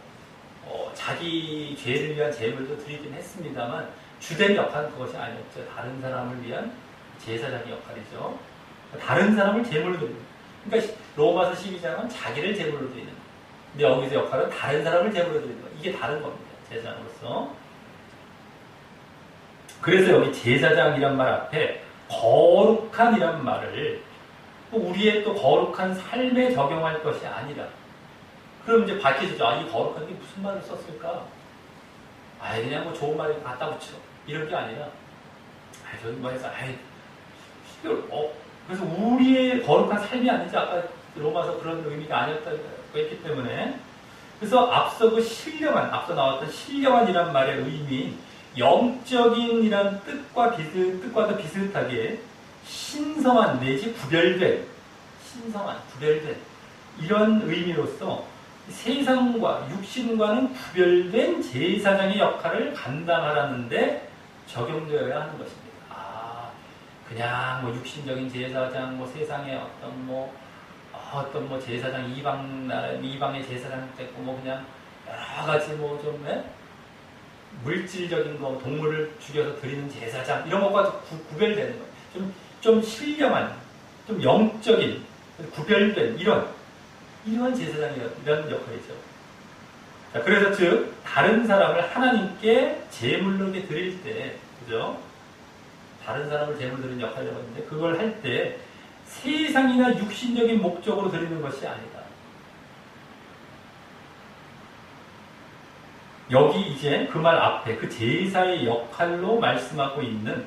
자기 죄를 위한 제물도 드리긴 했습니다만 주된 역할은 그것이 아니었죠. 다른 사람을 위한 제사장의 역할이죠. 다른 사람을 제물로 드리는. 그러니까 로마서 12장은 자기를 제물로 드리는. 근데 여기서 역할은 다른 사람을 제물로 드리는 거. 이게 다른 겁니다. 제사장으로서. 그래서 여기 제사장이란 말 앞에 거룩한이란 말을 또 우리의 또 거룩한 삶에 적용할 것이 아니라, 그럼 이제 밝혀지죠. 이 거룩한 게 무슨 말을 썼을까? 그냥 좋은 말을 갖다 붙여. 이런 게 아니라, 저기 해서, 그래서 우리의 거룩한 삶이 아니지. 아까 로마서 그런 의미가 아니었다고 했기 때문에. 그래서 앞서 앞서 나왔던 신령한이란 말의 의미, 영적인이란 뜻과도 비슷하게 신성한 내지 구별된, 이런 의미로서 세상과 육신과는 구별된 제사장의 역할을 감당하라는데 적용되어야 하는 것입니다. 그냥 뭐 육신적인 제사장, 뭐 세상에 어떤 뭐 제사장 이방의 제사장 됐고 뭐 그냥 여러 가지 뭐 좀 물질적인 거 동물을 죽여서 드리는 제사장 이런 것과 구별되는 거. 좀 신령한, 좀 영적인 구별된 이러한 제사장이란 역할이죠. 자, 그래서 즉 다른 사람을 하나님께 제물로 드릴 때, 그죠? 다른 사람을 제물로 드리는 역할이라고 하는데 그걸 할 때 세상이나 육신적인 목적으로 드리는 것이 아니다. 여기 이제 그 말 앞에 그 제사의 역할로 말씀하고 있는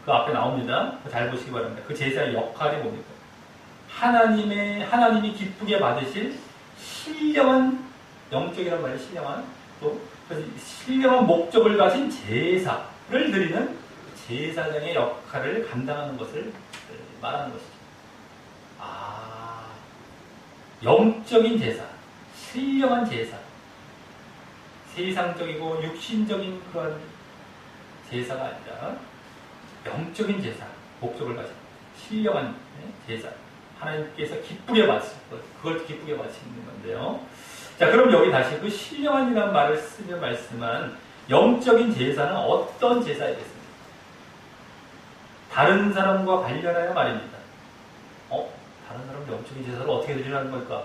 그 앞에 나옵니다. 잘 보시기 바랍니다. 그 제사의 역할이 뭡니까? 하나님이 기쁘게 받으실 신령한 영적이란 말이에요. 신령한 목적을 가진 제사를 드리는 제사장의 역할을 감당하는 것을 말하는 것이죠. 영적인 제사, 신령한 제사, 세상적이고 육신적인 그런 제사가 아니라 영적인 제사, 목적을 가진 신령한 제사, 하나님께서 기쁘게 받으실 것, 그걸 기쁘게 받으시는 건데요. 자, 그럼 여기 다시 그 신령한이라는 말을 쓰며 말씀한 영적인 제사는 어떤 제사이겠습니까? 다른 사람과 관련하여 말입니다. 다른 사람 영적인 제사를 어떻게 드리라는 걸까?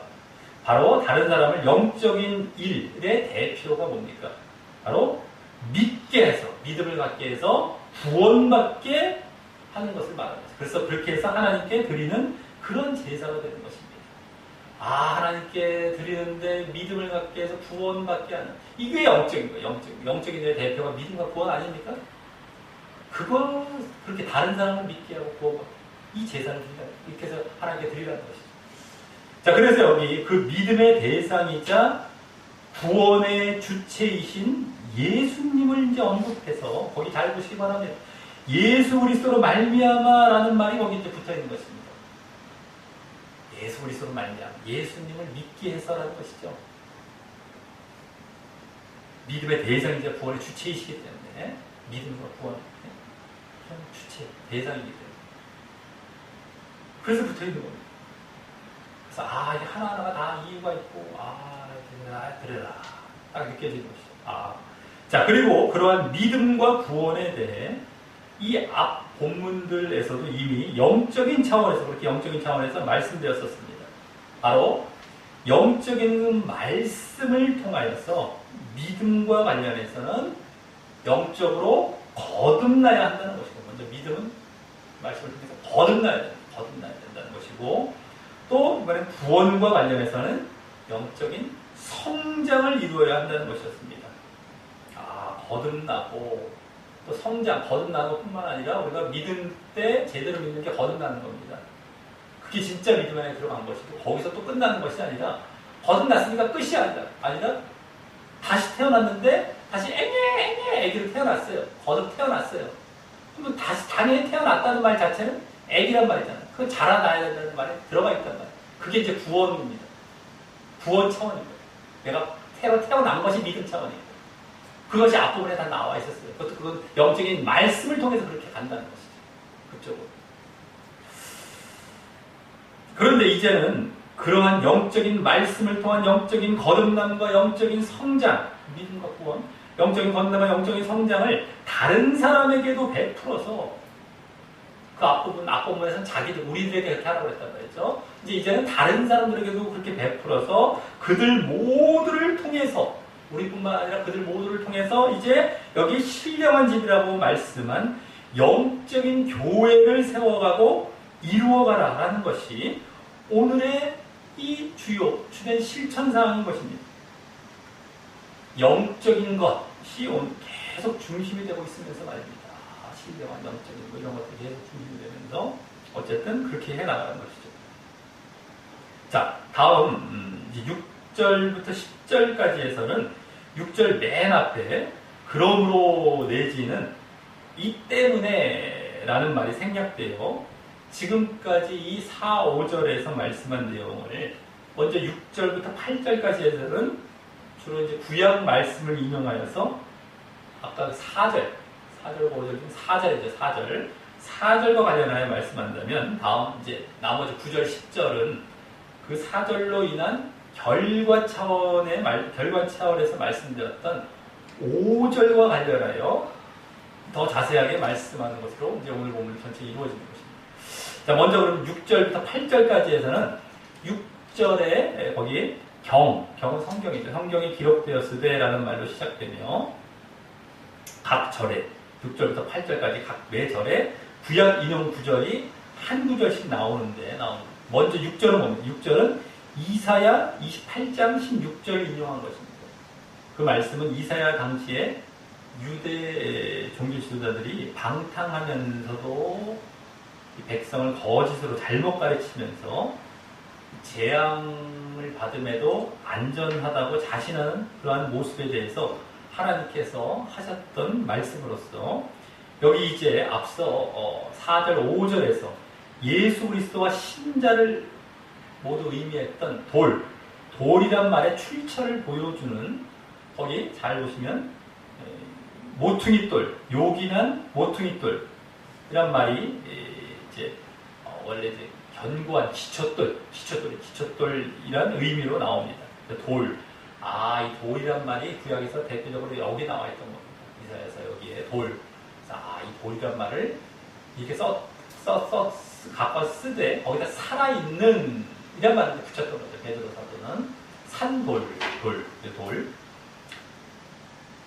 바로 다른 사람을 영적인 일의 대표가 뭡니까? 바로 믿음을 갖게 해서 구원받게 하는 것을 말하는 거죠. 그래서 그렇게 해서 하나님께 드리는 그런 제사가 되는 것입니다. 하나님께 드리는데 믿음을 갖게 해서 구원받게 하는, 이게 영적인 거예요. 영적인 일의 대표가 믿음과 구원 아닙니까? 그렇게 다른 사람을 믿게 하고 구원받게, 이 제사를 드리라, 이렇게 해서 하나님께 드리라는 것이죠. 자, 그래서 여기 그 믿음의 대상이자 구원의 주체이신 예수님을 이제 언급해서 거기 잘 보시기 바랍니다. 예수 그리스도로 말미암아라는 말이 거기 이제 붙어 있는 것입니다. 예수 그리스도로 말미암아, 예수님을 믿게 해서라는 것이죠. 믿음의 대상이자 구원의 주체이시기 때문에 믿음과 구원, 주체, 대상이기 때문에 그래서 붙어 있는 겁니다. 그래서 이게 하나하나가 다 이유가 있고 그래라 딱 느껴지는 것이죠. 자, 그리고 그러한 믿음과 구원에 대해 이 앞 본문들에서도 이미 영적인 차원에서, 그렇게 영적인 차원에서 말씀되었었습니다. 바로 영적인 말씀을 통하여서 믿음과 관련해서는 영적으로 거듭나야 한다는 것이고, 먼저 믿음은 말씀을 통해서 거듭나야 된다는 것이고, 또 이번에 구원과 관련해서는 영적인 성장을 이루어야 한다는 것이었습니다. 거듭나고 또 성장, 거듭나는 것뿐만 아니라 우리가 믿음 때 제대로 믿는 게 거듭나는 겁니다. 그게 진짜 믿음 안에 들어간 것이고, 거기서 또 끝나는 것이 아니라 거듭났으니까 끝이 아니라 다시 태어났는데 다시 애기로 태어났어요. 거듭 태어났어요. 그럼 다시 당연히 태어났다는 말 자체는 애기란 말이잖아요. 그건 자라나야 된다는 말에 들어가 있단 말이에요. 그게 이제 구원입니다. 구원 차원입니다. 내가 태어난 것이 믿음 차원이에요. 그것이 앞부분에 다 나와 있었어요. 그건 영적인 말씀을 통해서 그렇게 간다는 것이죠. 그쪽으로. 그런데 이제는 그러한 영적인 말씀을 통한 영적인 거듭남과 영적인 성장, 믿음과 구원, 영적인 거듭남과 영적인 성장을 다른 사람에게도 베풀어서, 그 앞부분에서는 우리들에게 그렇게 하라고 했단 말이죠. 이제는 다른 사람들에게도 그렇게 베풀어서 그들 모두를 통해서, 우리뿐만 아니라 그들 모두를 통해서 이제 여기 신령한 집이라고 말씀한 영적인 교회를 세워가고 이루어가라라는 것이 오늘의 이 주된 실천사항인 것입니다. 영적인 것이 계속 중심이 되고 있으면서 말입니다. 신령한 영적인 것, 이런 것들이 계속 중심이 되면서 어쨌든 그렇게 해나가는 것이죠. 자, 다음 6절부터 10절까지에서는 6절 맨 앞에 그러므로 내지는 이 때문에 라는 말이 생략되어 지금까지 이 4, 5절에서 말씀한 내용을 먼저 6절부터 8절까지에서는 주로 이제 구약 말씀을 인용하여서 아까 4절, 5절 중 4절이죠. 4절과 관련하여 말씀한다면 다음 이제 나머지 9절, 10절은 그 4절로 인한 결과 차원에서 말씀드렸던 5절과 관련하여 더 자세하게 말씀하는 것으로 이제 오늘 본문이 전체 이루어지는 것입니다. 자, 먼저 그럼 6절부터 8절까지 해서는 6절에 거기 경은 성경이죠. 성경이 기록되었으되라는 말로 시작되며 각 절에 6절부터 8절까지 각 매 절에 구약 인용 구절이 한 구절씩 나오는데 먼저 6절은 뭡니까? 6절은 이사야 28장 16절 인용한 것입니다. 그 말씀은 이사야 당시에 유대 종교 지도자들이 방탕하면서도 백성을 거짓으로 잘못 가르치면서 재앙을 받음에도 안전하다고 자신하는 그러한 모습에 대해서 하나님께서 하셨던 말씀으로서 여기 이제 앞서 4절, 5절에서 예수 그리스도와 신자를 모두 의미했던 돌이란 말의 출처를 보여주는 거기 잘 보시면 모퉁이돌, 요긴한 모퉁이돌 이란 말이 이제 원래 이제 견고한 기초돌이란 의미로 나옵니다. 이 돌이란 말이 구약에서 대표적으로 여기 나와 있던 겁니다. 이사야서 여기에 이 돌이란 말을 이렇게 갖고 쓰되 거기다 살아있는 이란 말을 붙였던 거죠. 베드로 사도는 산돌, 돌.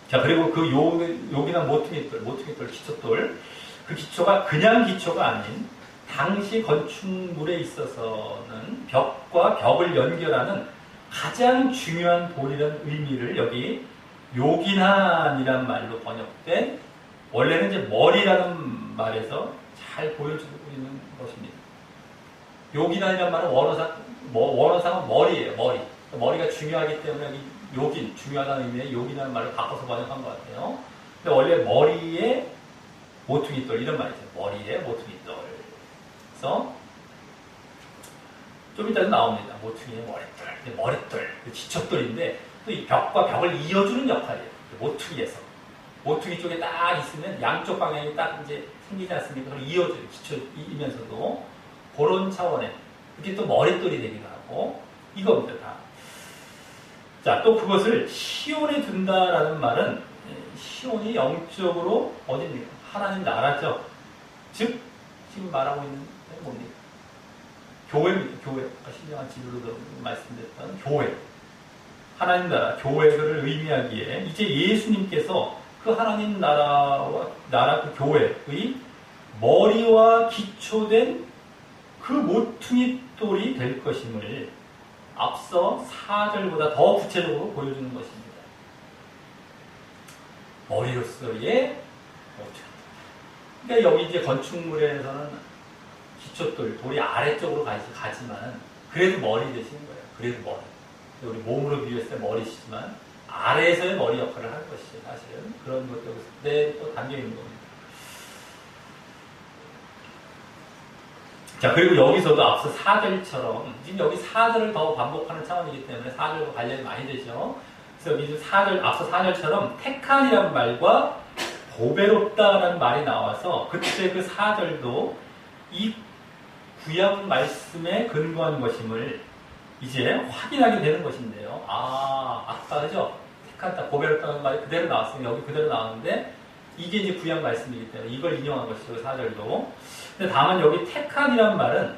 자, 그리고 그 요긴한 모퉁이돌, 기초돌. 그 기초가 그냥 기초가 아닌 당시 건축물에 있어서는 벽과 벽을 연결하는 가장 중요한 돌이라는 의미를 여기 요긴한이란 말로 번역된 원래는 이제 머리라는 말에서 잘 보여주고 있는 것입니다. 요긴한이란 말은 원어상은 머리예요. 머리가 중요하기 때문에 여기 중요하다는 의미의 요긴한 말을 바꿔서 번역한 것 같아요. 근데 원래 머리에 모퉁이돌 이런 말이죠. 머리에 모퉁이돌. 그래서 좀 이따도 나옵니다. 모퉁이의 머릿돌, 기초돌인데 또 이 벽과 벽을 이어주는 역할이에요. 모퉁이 쪽에 딱 있으면 양쪽 방향이 딱 이제 생기지 않습니까? 그걸 이어줘요. 기초이면서도 그런 차원에 이렇게 또 머릿돌이 되기도 하고 이겁니다. 다. 자, 또 그것을 시온에 둔다라는 말은 시온이 영적으로 어디입니까? 하나님 나라죠. 즉 지금 말하고 있는 게 뭡니까? 교회입니다. 교회. 신령한 지도로도 말씀드렸던 교회. 하나님 나라, 교회를 의미하기에 이제 예수님께서 그 하나님 나라 그 교회의 머리와 기초된 그 모퉁이 돌이 될 것임을 앞서 4절보다 더 구체적으로 보여주는 것입니다. 머리로서의 모퉁이. 그러니까 여기 이제 건축물에서는 돌이 아래쪽으로 가지만 그래도 머리 되시는 거예요. 그래도 머리. 우리 몸으로 비교했을 때 머리시지만 아래에서의 머리 역할을 하는 것이죠. 사실은 그런 것도 또 담겨 있는 겁니다. 자, 그리고 여기서도 앞서 4절처럼 지금 여기 4절을 더 반복하는 차원이기 때문에 4절과 관련이 많이 되죠. 그래서 여기 앞서 4절처럼 택한이라는 말과 보배롭다라는 말이 나와서 그때 그 4절도 이 구약 말씀에 근거한 것임을 이제 확인하게 되는 것인데요. 아까 그죠? 택한다, 보배롭다는 말이 그대로 나왔으면 여기 그대로 나왔는데 이게 이제 구약 말씀이기 때문에 이걸 인용한 것이죠. 4절도. 근데 다만 여기 택한이란 말은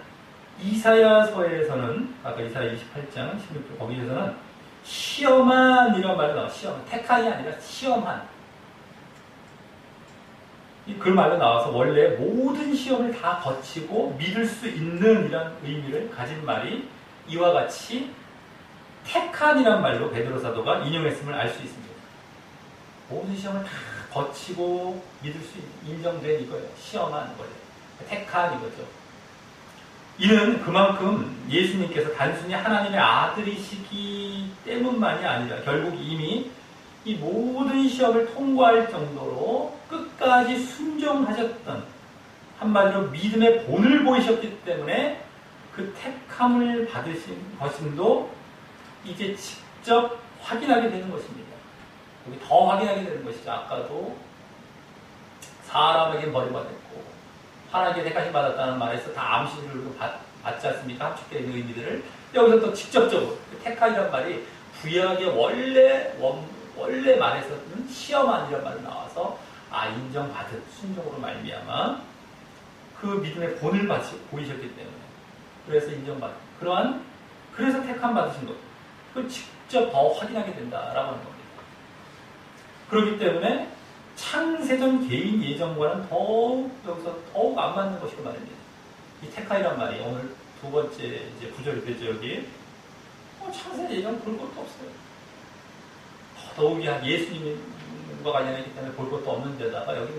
이사야서에서는 아까 이사야 28장 16절 거기에서는 시험한 이런 말이 나와요. 시험한. 택한이 아니라 시험한. 그 말로 나와서 원래 모든 시험을 다 거치고 믿을 수 있는 이런 의미를 가진 말이 이와 같이 택한이란 말로 베드로 사도가 인용했음을 알 수 있습니다. 모든 시험을 다 거치고 믿을 수 인정된 이거예요. 시험한 거예요. 택한 이거죠. 이는 그만큼 예수님께서 단순히 하나님의 아들이시기 때문만이 아니라 결국 이미 이 모든 시험을 통과할 정도로 끝까지 순종하셨던 한마디로 믿음의 본을 보이셨기 때문에 그 택함을 받으신 것임도 이제 직접 확인하게 되는 것입니다. 여기 더 확인하게 되는 것이죠. 아까도 사람에게 버림받았고 환하게 택하심 받았다는 말에서 다 암시를 받지 않습니까? 함축되어 있는 의미들을. 여기서 또 직접적으로 택하이란 말이 구약의 원래 말에서는 시험한이란 말이 나와서 인정받은 순종으로 말미암아 그 믿음의 본을 보이셨기 때문에 그래서 인정받은 그래서 택함 받으신 것 그걸 직접 더 확인하게 된다라고 하는 겁니다. 그렇기 때문에 창세전 개인 예정과는 여기서 더욱 안 맞는 것이고 말입니다. 이 테카이란 말이 오늘 두 번째 이제 구절이 되죠, 여기. 창세 예정 볼 것도 없어요. 더욱이 예수님과 관련했기 때문에 볼 것도 없는 데다가 여기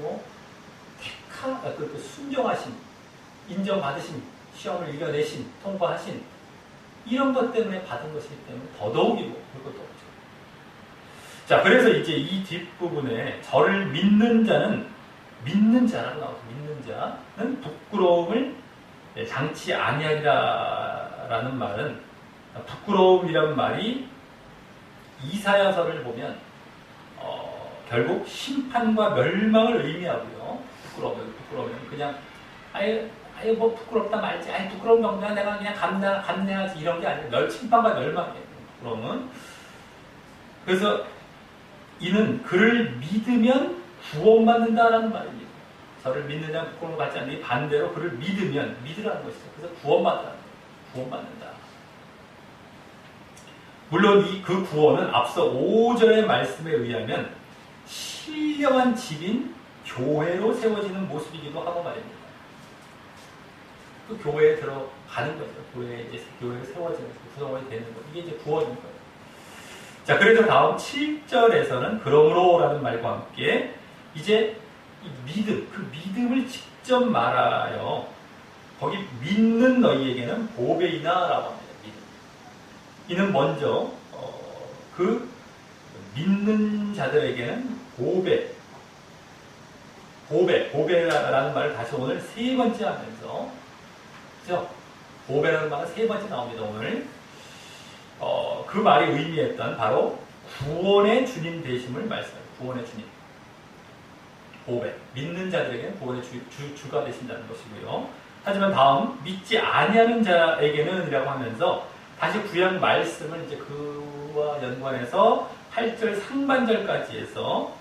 그 순종하신, 인정받으신, 시험을 이겨내신, 통과하신, 이런 것 때문에 받은 것이기 때문에 더더욱이 볼 것도 없죠. 자, 그래서 이제 이 뒷부분에 저를 믿는 자라고 나오죠. 믿는 자는 부끄러움을 당치 아니하리라라는 말은 부끄러움이란 말이 이사야서를 보면 결국 심판과 멸망을 의미하고요. 부끄러우면 그냥 아예 뭐 부끄럽다 말지, 부끄러운 정도야 내가 그냥 감내하지 이런 게 아니라 심판과 멸망이에요. 부끄러움은. 그래서 이는 그를 믿으면 구원받는다라는 말입니다. 저를 믿는 자는 부끄러움을 받지 않으니 반대로 그를 믿으면 믿으라는 것이죠. 그래서 구원받는다. 물론 그 구원은 앞서 5절의 말씀에 의하면 신령한 집인 교회로 세워지는 모습이기도 하고 말입니다. 그 교회에 들어가는 거죠. 교회로 세워지는 구성원이 되는 거. 이게 이제 구원인 거예요. 자, 그래서 다음 7절에서는 그러므로라는 말과 함께 이제 이 그 믿음을 직접 말하여 거기 믿는 너희에게는 보배이나라고 합니다. 이는 먼저 그 믿는 자들에게는 보배라는 말을 다시 오늘 세 번째 하면서, 그죠? 보배라는 말은 세 번째 나옵니다. 오늘 그 말이 의미했던 바로 구원의 주님 되심을 말씀합니다. 구원의 주님, 보배, 믿는 자들에게는 구원의 주가 되신다는 것이고요. 하지만 다음 믿지 아니하는 자에게는 이라고 하면서 다시 구약 말씀을 이제 그와 연관해서 8절 상반절까지 해서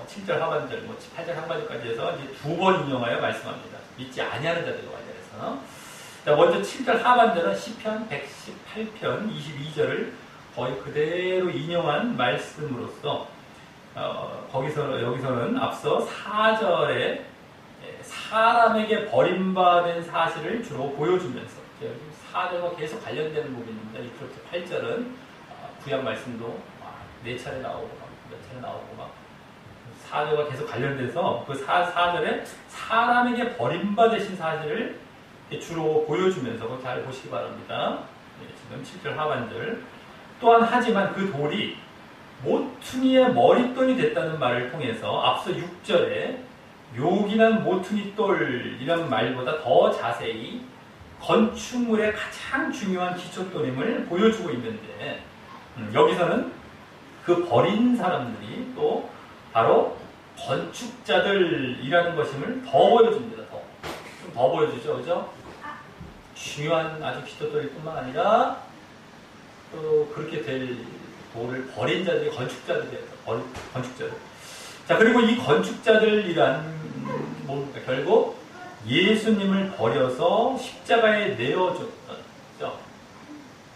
7절 하반절, 8절 상반절까지 해서 이제 두 번 인용하여 말씀합니다. 믿지 아니하는 자들과 관련해서. 자, 먼저 7절 하반절은 시편 118편 22절을 거의 그대로 인용한 말씀으로써 여기서는 앞서 4절에 사람에게 버림받은 사실을 주로 보여주면서 4절과 계속 관련되는 부분입니다. 그렇게 8절은 구약 말씀도 4차례 나오고 몇 차례 나오고 4절과 계속 관련돼서 그 4절에 사람에게 버림받으신 사실을 주로 보여주면서 그거 잘 보시기 바랍니다. 지금 7절 하반절. 또한 하지만 그 돌이 모퉁이의 머릿돌이 됐다는 말을 통해서 앞서 6절에 요긴한 모퉁이돌이라는 말보다 더 자세히 건축물의 가장 중요한 기초돌임을 보여주고 있는데 여기서는 그 버린 사람들이 또 바로 건축자들이라는 것임을 더 보여줍니다. 좀 더 보여주죠. 그죠? 중요한 아주 기초돌일 뿐만 아니라 또 그렇게 될 돌을 버린 자들이 건축자들이에요. 건축자들. 자, 그리고 이 건축자들이란 뭡니까? 결국 예수님을 버려서 십자가에 내어줬죠.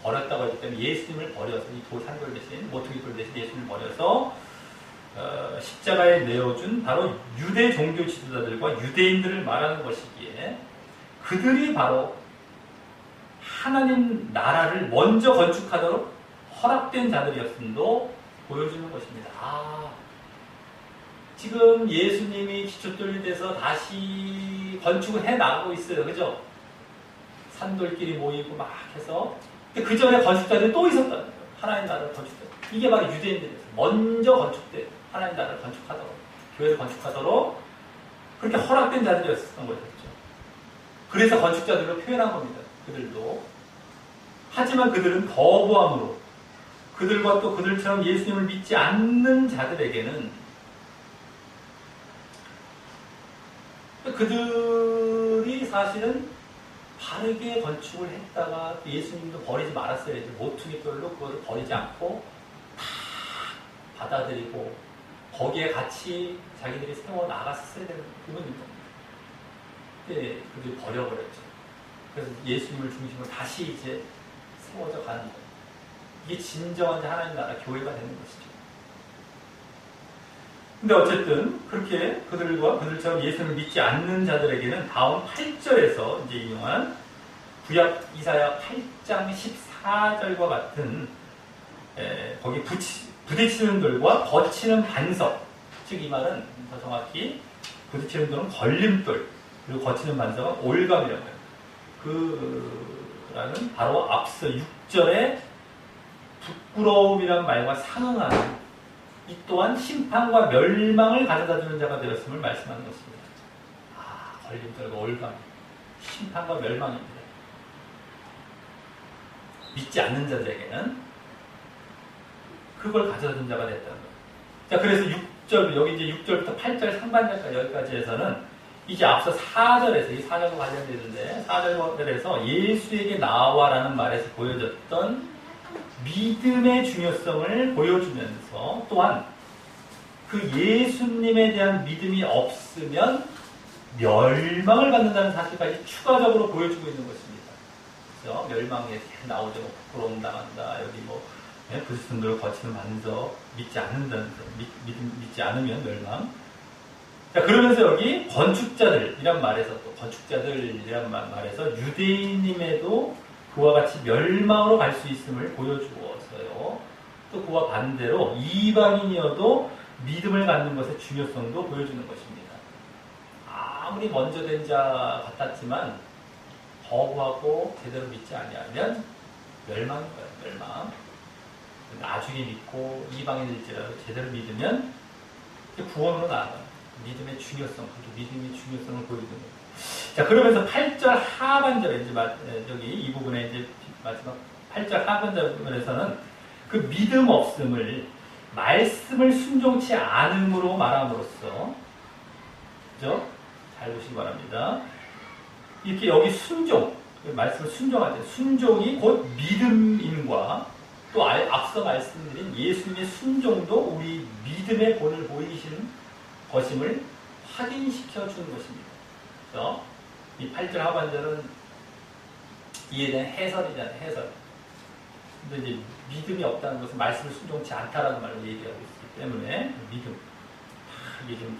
버렸다고 하기 때문에 예수님을 버려서 이 산돌 대신 모퉁이돌 대신 예수님을 버려서 십자가에 내어준 바로 유대 종교 지도자들과 유대인들을 말하는 것이기에 그들이 바로 하나님 나라를 먼저 건축하도록 허락된 자들이었음도 보여주는 것입니다. 지금 예수님이 기초돌이 돼서 다시 건축을 해 나가고 있어요. 그죠? 산돌끼리 모이고 막 해서. 근데 그 전에 건축자들이 또 있었다는 거예요. 하나님 나라를 건축자. 이게 바로 유대인들이었어요. 먼저 건축돼 하나님 나라를 건축하도록, 교회를 건축하도록 그렇게 허락된 자들이었던 것이었죠. 그래서 건축자들로 표현한 겁니다. 그들도. 하지만 그들은 거부함으로 그들과 또 그들처럼 예수님을 믿지 않는 자들에게는 그들이 사실은 바르게 건축을 했다가 예수님도 버리지 말았어야지. 모퉁이돌로 그거를 버리지 않고 다 받아들이고 거기에 같이 자기들이 세워 나갔어야 되는 부분입니다. 근데 그들이 버려버렸죠. 그래서 예수님을 중심으로 다시 이제 세워져 가는 거예요. 이게 진정한 하나님 나라 교회가 되는 것이죠. 근데 어쨌든 그렇게 그들과 그들처럼 예수를 믿지 않는 자들에게는 다음 8절에서 이제 인용한 구약 이사야 8장 14절과 같은 거기 부딪히는 돌과 거치는 반석, 즉 이 말은 더 정확히 부딪히는 돌은 걸림돌, 그리고 거치는 반석은 올감이라고 해요. 그라는 바로 앞서 6절에 부끄러움이란 말과 상응하는 이 또한 심판과 멸망을 가져다주는 자가 되었음을 말씀하는 것입니다. 걸림돌과 올감, 심판과 멸망입니다. 믿지 않는 자들에게는 그걸 가져다준 자가 됐다는 거예요. 자, 그래서 6절, 여기 이제 6절부터 8절 상반절까지 여기까지에서는 이제 앞서 4절에서, 이 4절과 관련되는데, 4절에서 예수에게 나와라는 말에서 보여졌던 믿음의 중요성을 보여주면서 또한 그 예수님에 대한 믿음이 없으면 멸망을 받는다는 사실까지 추가적으로 보여주고 있는 것입니다. 그렇죠? 멸망에 나오죠. 부끄러움 당한다. 여기 부딪힌 거치는 반석, 믿지 않으면 멸망. 자, 그러면서 여기 건축자들이란 말에서 또 건축자들이란 말에서 유대인임에도 그와 같이 멸망으로 갈 수 있음을 보여주었어요. 또 그와 반대로 이방인이어도 믿음을 갖는 것의 중요성도 보여주는 것입니다. 아무리 먼저 된 자 같았지만 거부하고 제대로 믿지 아니하면 멸망인 거예요. 멸망. 나중에 믿고 이방인일지라도 제대로 믿으면 구원으로 나아가요. 믿음의 중요성, 그렇게 믿음의 중요성을 보여주는 거예요. 자, 그러면서 8절 하반절에 이제 여기 이 부분에 이제 마지막 8절 하반절에서는 그 믿음 없음을 말씀을 순종치 않음으로 말함으로써, 그죠? 잘 보시기 바랍니다. 이렇게 여기 순종, 말씀을 순종하죠. 순종이 곧 믿음임과 또 앞서 말씀드린 예수님의 순종도 우리 믿음의 본을 보이신 것임을 확인시켜 주는 것입니다. 그래서 이 8절 하반절은 이에 대한 해설이잖아요. 해설. 근데 이제 믿음이 없다는 것은 말씀을 순종치 않다라는 말로 얘기하고 있기 때문에 믿음, 이게 좀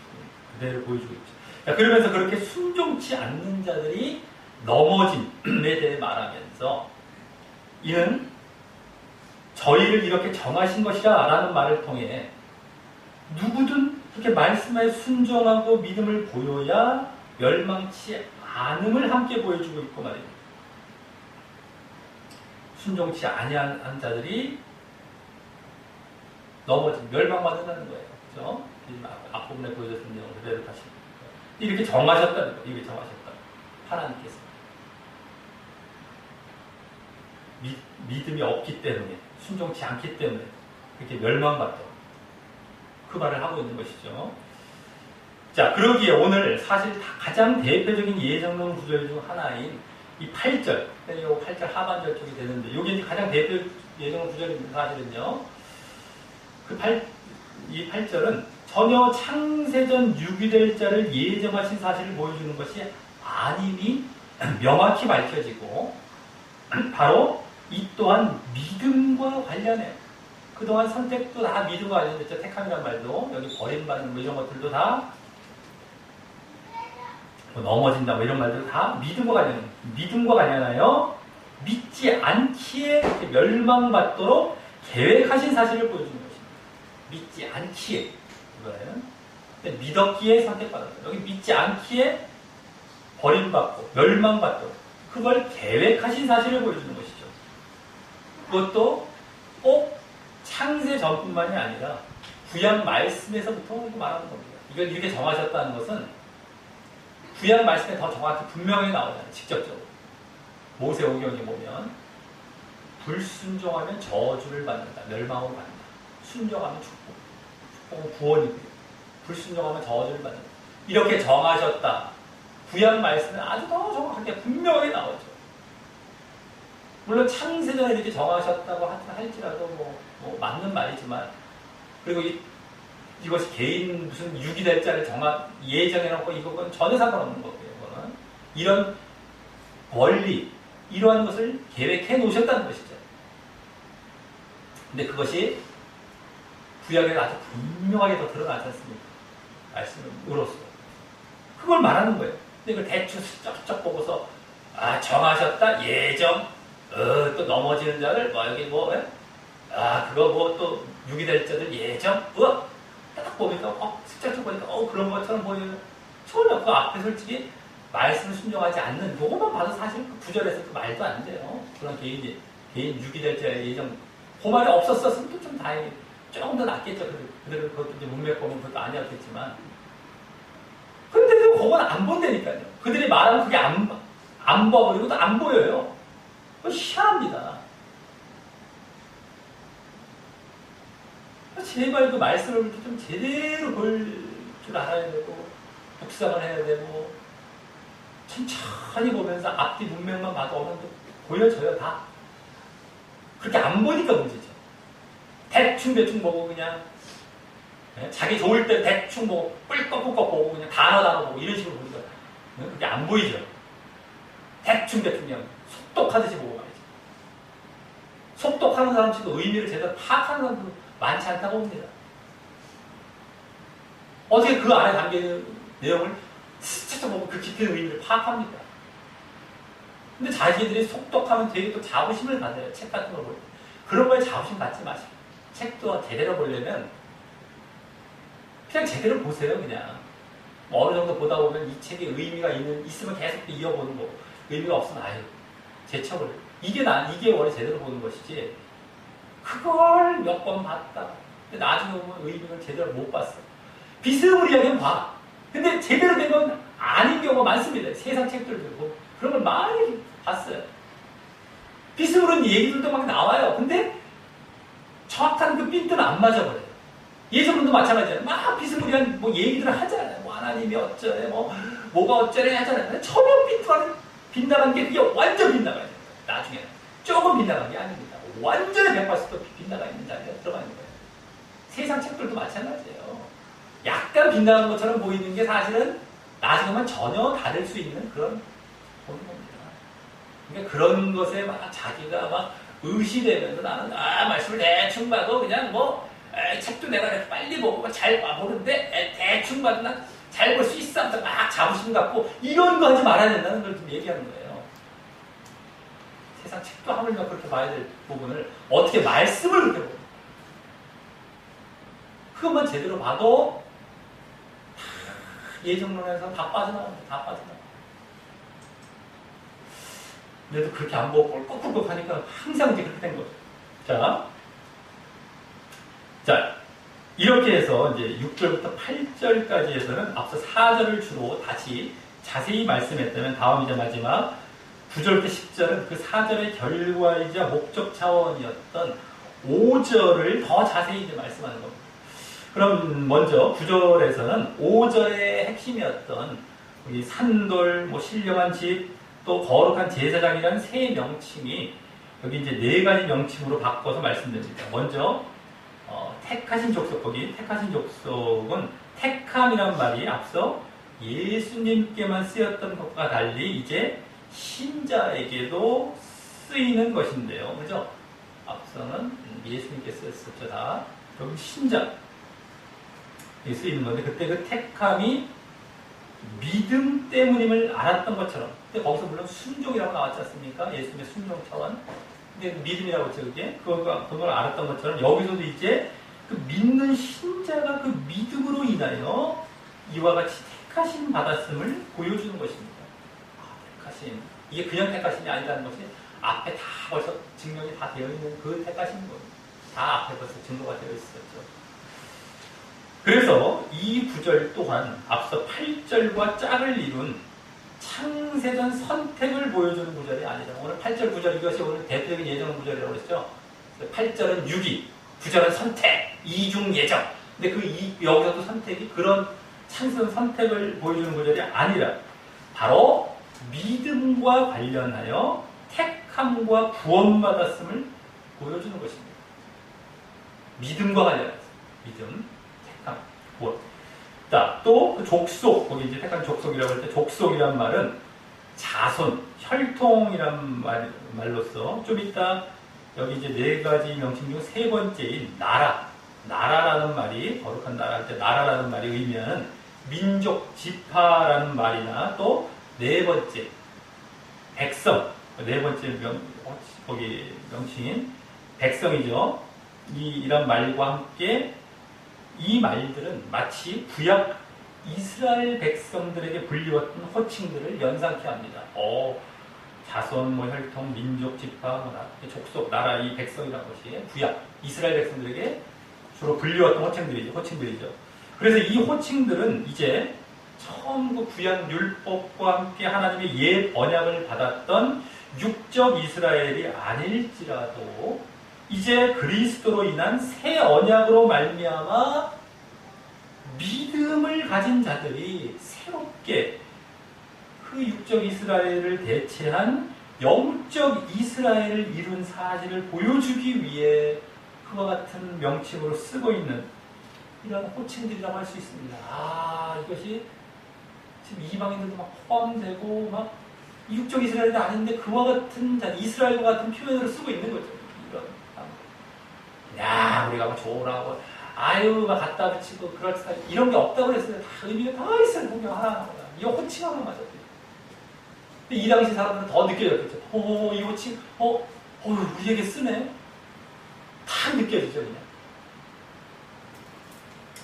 그대로 보여주고 있죠. 자, 그러면서 그렇게 순종치 않는 자들이 넘어짐에 대해 말하면서 이는 저희를 이렇게 정하신 것이라 라는 말을 통해 누구든 그렇게 말씀에 순종하고 믿음을 보여야 멸망치 않음을 함께 보여주고 있고 말입니다. 순종치 아니한 자들이 넘어진 멸망받는다는 거예요. 그렇죠? 앞부분에 보여줬던 내용 그대로 다시 이렇게 정하셨다는 거예요. 이렇게 정하셨다. 하나님께서 믿음이 없기 때문에 순종치 않기 때문에 이렇게 멸망받도록 그 말을 하고 있는 것이죠. 자, 그러기에 오늘 사실 가장 대표적인 예정론 구절 중 하나인 이 8절, 이 8절 하반절 쪽이 되는데, 이게 이제 가장 대표 예정론 구절입니다. 사실은요. 이 8절은 전혀 창세전 유기될 자를 예정하신 사실을 보여주는 것이 아님이 명확히 밝혀지고, 바로 이 또한 믿음과 관련해요. 그동안 선택도 다 믿음과 관련됐죠. 택함이란 말도, 여기 버림받는 이런 것들도 다 넘어진다 이런 말들 다 믿음과 관련하여 믿지 않기에 멸망받도록 계획하신 사실을 보여주는 것입니다. 믿지 않기에, 이거는 믿었기에 선택받았다. 여기 믿지 않기에 버림받고 멸망받도록 그걸 계획하신 사실을 보여주는 것이죠. 그것도 꼭 창세 전뿐만이 아니라 구약 말씀에서부터 말하는 겁니다. 이걸 이렇게 정하셨다는 것은 구약 말씀에 더 정확히 분명히 나오잖아요. 직접적으로. 모세오경에 보면 불순종하면 저주를 받는다. 멸망으로 받는다. 순종하면 축복은 구원이고요. 불순종하면 저주를 받는다. 이렇게 정하셨다. 구약 말씀은 아주 더 정확하게 분명하게 나오죠. 물론 창세전에 이렇게 정하셨다고 할지라도 뭐 맞는 말이지만, 그리고 이것이 개인 무슨 유기될자를 예정해놓고 이건 전혀 상관없는 거고요. 이거는 이런 원리, 이러한 것을 계획해 놓으셨다는 것이죠. 근데 그것이 구약에 아주 분명하게 더 드러나지 않습니까? 말씀으로써. 그걸 말하는 거예요. 근데 이걸 대충 쩍쩍 보고서, 정하셨다, 예정, 또 넘어지는 자를, 여기 그거 또 유기될 자들 예정, 딱 보니까, 슬쩍 보니까, 그런 것처럼 보이는, 전혀 그 앞에 솔직히 말씀을 순종하지 않는, 그것만 봐도 사실 그 구절에서 그 말도 안 돼요. 그런 개인 유기될 자의 예정, 그 말이 없었으면 또 좀 다행히, 조금 더 낫겠죠. 그들은 그것도 이제 문맥 보면 그것도 아니었겠지만. 근데도 그건 안 본다니까요. 그들이 말하면 그게 안 봐버리고 또 안 보여요. 그거 희한합니다. 제발 그 말씀을 좀 제대로 볼 줄 알아야 되고, 묵상을 해야 되고, 천천히 보면서 앞뒤 문맥만 봐도 어느 정도 보여져요, 다. 그렇게 안 보니까 문제죠. 대충 보고 그냥, 자기 좋을 때 대충 보고, 꿀꺽꿀꺽 보고, 그냥 단어 보고, 이런 식으로 보니까 그게 안 보이죠. 대충 그냥 속독하듯이 보고 말이죠. 속독하는 사람 치고 의미를 제대로 파악하는 사람도 많지 않다고 봅니다. 어떻게 그 안에 담겨있는 내용을 스쳐 보고 그 깊은 의미를 파악합니까? 근데 자기들이 속독하면 되게 또 자부심을 가져요. 책 같은 걸 볼 때. 그런 거에 자부심 갖지 마시고. 책도 제대로 보려면 그냥 제대로 보세요. 그냥 어느 정도 보다 보면 이 책에 의미가 있으면 계속 이어보는 거고, 의미가 없으면 제쳐버려. 이게 원래 제대로 보는 것이지, 그걸 몇 번 봤다. 근데 나중에 보면 의미를 제대로 못 봤어. 비스무리하게 봐. 근데 제대로 된 건 아닌 경우가 많습니다. 세상 책들도 보고 그런 걸 많이 봤어요. 비스무리한 얘기들도 막 나와요. 근데 정확한 그 핀트는 안 맞아버려요. 예전분도 마찬가지잖아요. 막 비스무리한 얘기들을 하잖아요. 하나님이 어쩌네, 뭐가 어쩌네 하잖아요. 전혀 핀트가 빗나간 게 그게 완전 빗나가요. 나중에는 조금 빗나간 게 아닙니다. 완전히 100% 빗나가 있는 자리에 들어가 있는 거예요. 세상 책들도 마찬가지예요. 약간 빗나간 것처럼 보이는 게 사실은 나중에만 전혀 다를 수 있는 그런 보는 겁니다. 그러니까 그런 것에 막 자기가 막 의시되면서 나는 말씀을 대충 봐도 그냥 책도 내가 이렇게 빨리 보고 잘 보는데 대충 봐도 난 잘 볼 수 있어. 막 자부심 갖고 이런 거 하지 말아야 된다는 걸 좀 얘기하는 거예요. 세상 책도 하물며 그렇게 봐야 될 부분을 어떻게 말씀을 그렇게 보고 그것만 제대로 봐도 예정론에서 다 빠져나옵니다. 그래도 그렇게 안 보고 꿀꺽꿀꺽 하니까 항상 이제 그렇게 된 거죠. 자, 이렇게 해서 이제 6절부터 8절까지에서는 앞서 4절을 주로 다시 자세히 말씀했다면 다음 이제 마지막 9절부터 10절은 그 4절의 결과이자 목적 차원이었던 5절을 더 자세히 이제 말씀하는 겁니다. 그럼 먼저 9절에서는 5절의 핵심이었던 우리 산돌, 신령한 집, 또 거룩한 제사장이라는 세 명칭이 여기 이제 네 가지 명칭으로 바꿔서 말씀드립니다. 먼저 택하신 족속, 거기 택하신 족속은 택함이란 말이 앞서 예수님께만 쓰였던 것과 달리 이제 신자에게도 쓰이는 것인데요. 그죠? 앞서는 예수님께 쓰였었죠. 다. 여기 신자. 쓰이는 건데, 그때 그 택함이 믿음 때문임을 알았던 것처럼. 근데 거기서 물론 순종이라고 나왔지 않습니까? 예수님의 순종 차원. 근데 믿음이라고 했죠, 그게. 그걸 알았던 것처럼 여기서도 이제 그 믿는 신자가 그 믿음으로 인하여 이와 같이 택하심 받았음을 보여주는 것입니다. 택하심. 이게 그냥 택하심이 아니라는 것이 앞에 다 벌써 증명이 다 되어 있는 그 택하심인 겁니다. 다 앞에 벌써 증거가 되어 있었죠. 그래서 이 구절 또한 앞서 8절과 짝을 이룬 창세전 선택을 보여주는 구절이 아니라, 오늘 8절 9절 이것이 오늘 대표적인 예정 구절이라고 그랬죠. 8절은 유기, 9절은 선택, 이중 예정. 근데 여기서도 선택이 그런 창세전 선택을 보여주는 구절이 아니라 바로 믿음과 관련하여 택함과 구원받았음을 보여주는 것입니다. 믿음과 관련해서 믿음, 택함, 구원. 자, 또 그 족속, 거기 이제 택한 족속이라고 할 때 족속이란 말은 자손, 혈통이란 말로서 좀 이따 여기 이제 네 가지 명칭 중 세 번째인 나라, 나라라는 말이 거룩한 나라 할 때 나라라는 말이 의미하는 민족, 지파라는 말이나 또 네 번째 백성, 네 번째 거기 명칭인 백성이죠. 이런 말과 함께 이 말들은 마치 구약 이스라엘 백성들에게 불리웠던 호칭들을 연상케 합니다. 자손, 혈통, 민족, 지파, 족속, 나라, 이 백성이라는 것이 구약 이스라엘 백성들에게 주로 불리웠던 호칭들이죠. 그래서 이 호칭들은 이제 처음 그 구약 율법과 함께 하나님의 옛 언약을 받았던 육적 이스라엘이 아닐지라도 이제 그리스도로 인한 새 언약으로 말미암아 믿음을 가진 자들이 새롭게 그 육적 이스라엘을 대체한 영적 이스라엘을 이룬 사실을 보여주기 위해 그와 같은 명칭으로 쓰고 있는 이런 호칭들이라고 할 수 있습니다. 이것이 지금 이방인들도 막 포함되고 막 육적 이스라엘이 아닌데 그와 같은 이스라엘과 같은 표현으로 쓰고 있는 거죠. 우리가 뭐 좋으라고 막 갖다 붙이고 그럴 때 이런 게 없다고 그랬어요. 다 의미가 다 있어요. 분명 하나하나. 이 호칭 하나만 맞았대요. 근데 이 당시 사람들은 더 느껴졌겠죠. 이 호칭, 우리에게 쓰네. 다 느껴지죠, 그냥.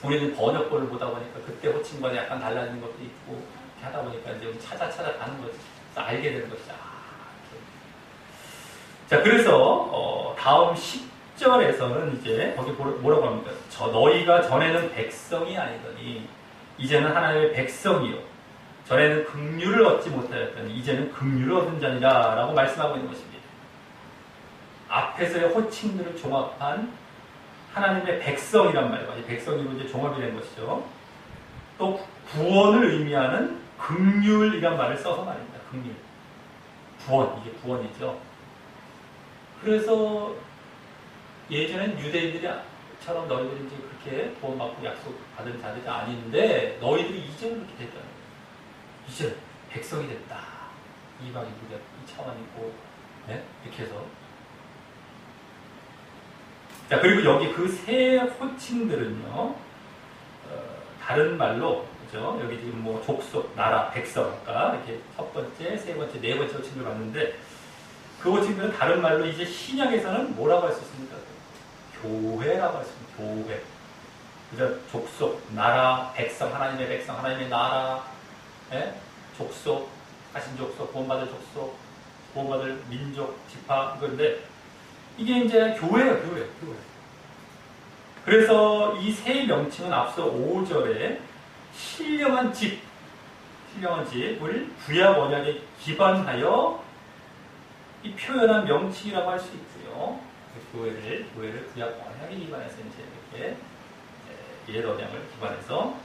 우리는 번역본을 보다 보니까 그때 호칭과 약간 달라지는 것도 있고 이렇게 하다 보니까 이제 찾아가는 거지. 알게 되는 것이죠. 자, 그래서 다음 10절에서는 이제 거기 뭐라고 합니까? 너희가 전에는 백성이 아니더니 이제는 하나님의 백성이요. 전에는 긍휼을 얻지 못하였더니 이제는 긍휼을 얻은 자니라 라고 말씀하고 있는 것입니다. 앞에서의 호칭들을 종합한 하나님의 백성이란 말과 백성이로 이제 종합이 된 것이죠. 또 구원을 의미하는 긍휼이란 말을 써서 말입니다. 긍휼. 구원, 이게 구원이죠. 그래서 예전엔 유대인들이처럼 너희들이 이제 그렇게 구원받고 약속받은 자들이 아닌데 너희들이 이제는 그렇게 됐다는 거예요. 이제 백성이 됐다. 이방인들이 이 차원이고, 네? 이렇게 해서. 자, 그리고 여기 그 세 호칭들은요, 다른 말로, 그죠? 여기 지금 뭐 족속, 나라, 백성, 아까 이렇게 첫 번째, 세 번째, 네 번째 호칭을 봤는데, 그 호칭들은 다른 말로 이제 신약에서는 뭐라고 할 수 있습니까? 교회라고 할 수 있습니다. 교회. 그죠? 족속, 나라, 백성, 하나님의 백성, 하나님의 나라, 예? 족속, 하신 족속, 구원받을 족속, 구원받을 민족, 지파, 이건데, 이게 이제 교회예요, 교회. 그래서 이 세 명칭은 앞서 5절에 신령한 집을 구약 언약에 기반하여 이 표현한 명칭이라고 할 수 있고요. 교회를 구약 언약에 기반해서 이제 이렇게 옛 언약을 기반해서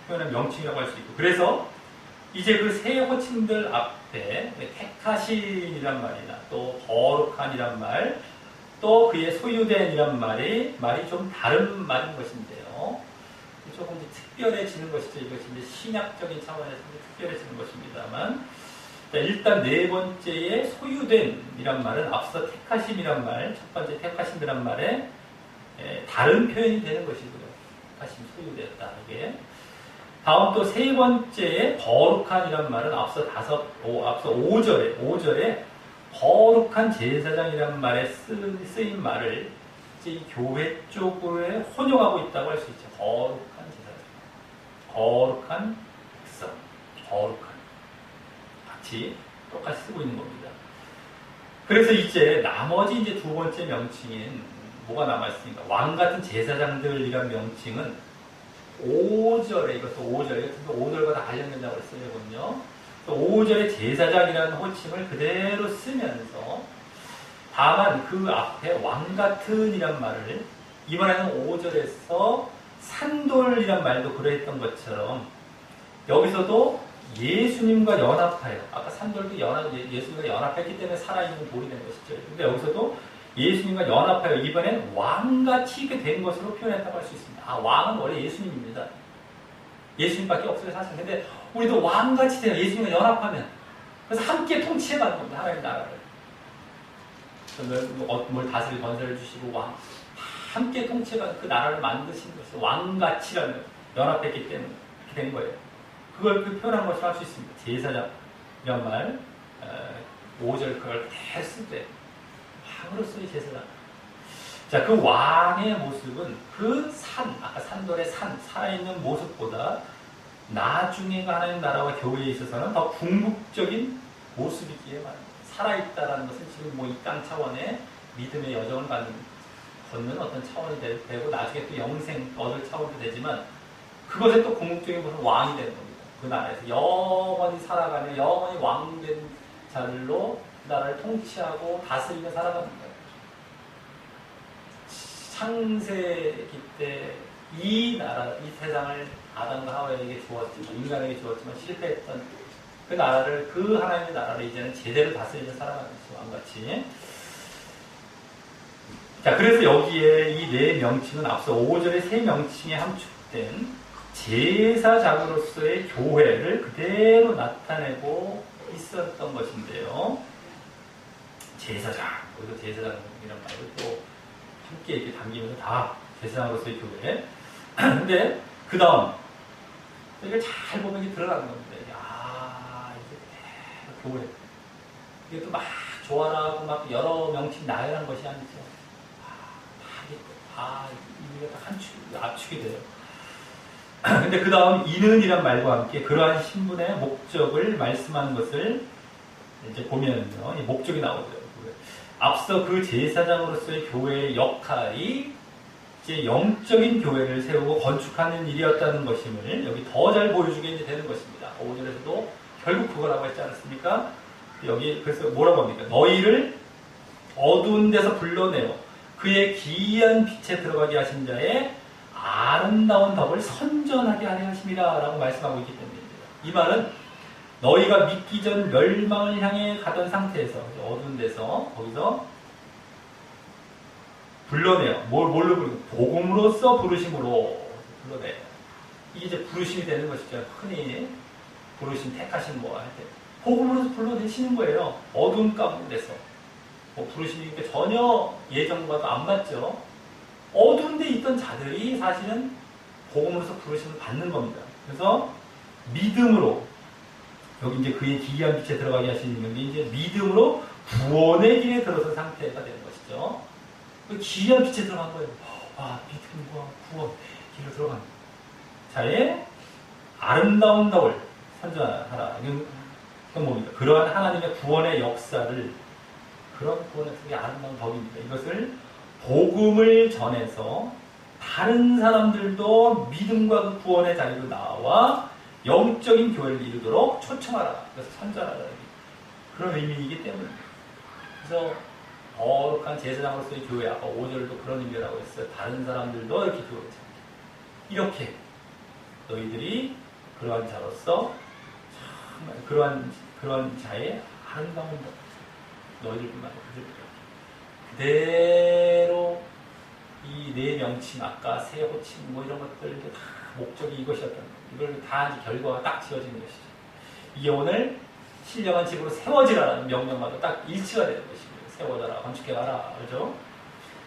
표현한 명칭이라고 할 수 있고, 그래서 이제 그 세 호칭들 앞에 택하신이란 말이나 또 거룩한이란 말, 또 그의 소유된이란 말이 좀 다른 말인 것인데요. 조금 이제 특별해지는 것이죠. 이것이 이제 신약적인 차원에서 특별해지는 것입니다만, 일단 네 번째의 소유된이란 말은 앞서 택하심이란 말, 첫 번째 택하심이란 말에 다른 표현이 되는 것이고요. 택하심, 소유되었다. 이게. 다음 또 세 번째의 거룩한이란 말은 앞서 5절에 거룩한 제사장이란 말에 쓰인 말을 이제 이 교회 쪽으로 혼용하고 있다고 할 수 있죠. 거룩한 제사장, 거룩한 백성, 거룩한. 똑같이 쓰고 있는 겁니다. 그래서 이제 나머지 이제 두 번째 명칭인 뭐가 남아있습니까? 왕 같은 제사장들이란 명칭은 5절에, 이것도 5절에, 5절과 다 관련된다고 했어요, 이건요. 5절에 제사장이라는 호칭을 그대로 쓰면서 다만 그 앞에 왕 같은 이란 말을 이번에는 5절에서 산돌이란 말도 그랬던 것처럼 여기서도 예수님과 연합하여, 아까 산돌도 예수님과 연합했기 때문에 살아있는 돌이 된 것이죠. 근데 여기서도 예수님과 연합하여 이번엔 왕같이 된 것으로 표현했다고 할 수 있습니다. 아, 왕은 원래 예수님입니다. 예수님밖에 없어요, 사실. 근데 우리도 왕같이 돼요. 예수님과 연합하면. 그래서 함께 통치해가는 겁니다. 하나님 나라를. 뭘 다스릴 권세를 주시고 함께 통치해가는 그 나라를 만드신 것이 왕같이라는 거예요. 연합했기 때문에 그렇게 된 거예요. 그걸 표현한 것으로 할 수 있습니다. 제사장 이런 말 5절 그걸 했을 때 왕으로서의 제사장. 자, 그 왕의 모습은 그 아까 산돌의 살아있는 모습보다 나중에가 하나님 나라와 교회에 있어서는 더 궁극적인 모습이기에 말입니다. 살아있다라는 것은 지금 뭐 이 땅 차원의 믿음의 여정을 걷는 어떤 차원이 되고 나중에 또 영생 얻을 차원도 되지만 그것에 또 궁극적인 것은 왕이 되는 겁니다. 그 나라에서 영원히 살아가며 영원히 왕된 자들로 그 나라를 통치하고 다스리며 살아가는 거예요. 창세기 때 이 세상을 아담과 하와에게 주었지만, 인간에게 주었지만 실패했던 그 나라를, 그 하나님의 나라를 이제는 제대로 다스리며 살아가는 것이 왕같이. 자, 그래서 여기에 이 네 명칭은 앞서 5절의 세 명칭에 함축된 제사장으로서의 교회를 그대로 나타내고 있었던 것인데요. 제사장, 여기서 제사장이라는 말을 또 함께 이렇게 담기면서 다 제사장으로서의 교회. 근데 그 다음 이걸 잘 보면 이게 드러나는 겁니다. 이게 교회. 이게 또 막 조화라고 막 여러 명칭 나열한 것이 아니죠. 이게 딱 압축이 돼요. 근데 그 다음 이는이란 말과 함께 그러한 신분의 목적을 말씀하는 것을 이제 보면요. 이 목적이 나오죠. 앞서 그 제사장으로서의 교회의 역할이 이제 영적인 교회를 세우고 건축하는 일이었다는 것임을 여기 더 잘 보여주게 이제 되는 것입니다. 5절에서도 결국 그거라고 했지 않습니까? 여기 그래서 뭐라고 합니까? 너희를 어두운 데서 불러내어 그의 기이한 빛에 들어가게 하신 자의 아름다운 덕을 선전하게 하려 하심이라 라고 말씀하고 있기 때문입니다. 이 말은 너희가 믿기 전 멸망을 향해 가던 상태에서 어두운 데서 거기서 불러내요. 뭘로 부르고? 복음으로써 부르심으로 불러내요. 이게 이제 부르심이 되는 것이죠. 흔히 부르심, 택하신 뭐 할 때. 복음으로서 불러내시는 거예요. 어두운 가운데서. 부르심이니까 전혀 예정과도 안 맞죠. 어두운 데 있던 자들이 사실은 복음으로서 부르심을 받는 겁니다. 그래서 믿음으로, 여기 이제 그의 기이한 빛에 들어가게 하시는 게 이제 믿음으로 구원의 길에 들어선 상태가 되는 것이죠. 그 기이한 빛에 들어간 거예요. 믿음과 구원 길로 들어간 자의 아름다운 덕을 선전하라. 이건 뭡니까? 그러한 하나님의 구원의 역사를, 그런 구원의 아름다운 덕입니다. 이것을 복음을 전해서 다른 사람들도 믿음과 그 구원의 자리로 나와 영적인 교회를 이루도록 초청하라. 그래서 선전하라. 그런 의미이기 때문입니다. 그래서 거룩한 제사장으로서의 교회, 아까 5절도 그런 의미라고 했어요. 다른 사람들도 이렇게 교회를 차리게. 이렇게 너희들이 그러한 자로서 정말 그러한 자의 아름다운 것, 너희들뿐만 아니라 그대로 이 네 명칭, 아까 세 호칭 뭐 이런 것들도 다 목적이 이것이었던 거예요. 이걸 다 이제 결과가 딱 지어지는 것이죠. 이게 오늘 신령한 집으로 세워지라는 명령과도 딱 일치가 되는 것입니다. 세워져라, 건축해가라, 그렇죠?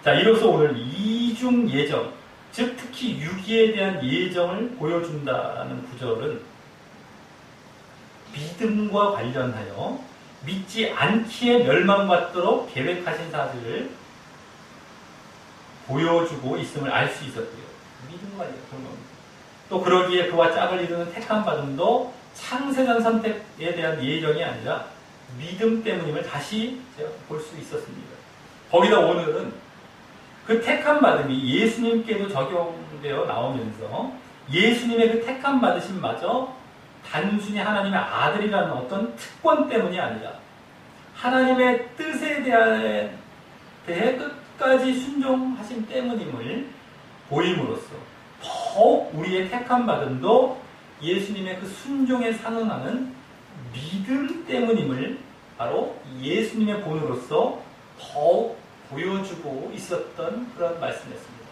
자, 이로써 오늘 이중 예정, 즉 특히 유기에 대한 예정을 보여준다라는 구절은 믿음과 관련하여 믿지 않기에 멸망받도록 계획하신 사실을 보여주고 있음을 알 수 있었고요. 믿음과 관련한 겁니다. 또 그러기에 그와 짝을 이루는 택함 받음도 창세전 선택에 대한 예정이 아니라 믿음 때문임을 다시 제가 볼 수 있었습니다. 거기다 오늘은 그 택함 받음이 예수님께도 적용되어 나오면서 예수님의 그 택함 받으심마저 단순히 하나님의 아들이라는 어떤 특권 때문이 아니라 하나님의 뜻에 대해 끝까지 순종하심 때문임을 보임으로써 더욱 우리의 택함 받음도 예수님의 그 순종에 상응하는 믿음 때문임을 바로 예수님의 본으로서 더욱 보여주고 있었던 그런 말씀이었습니다.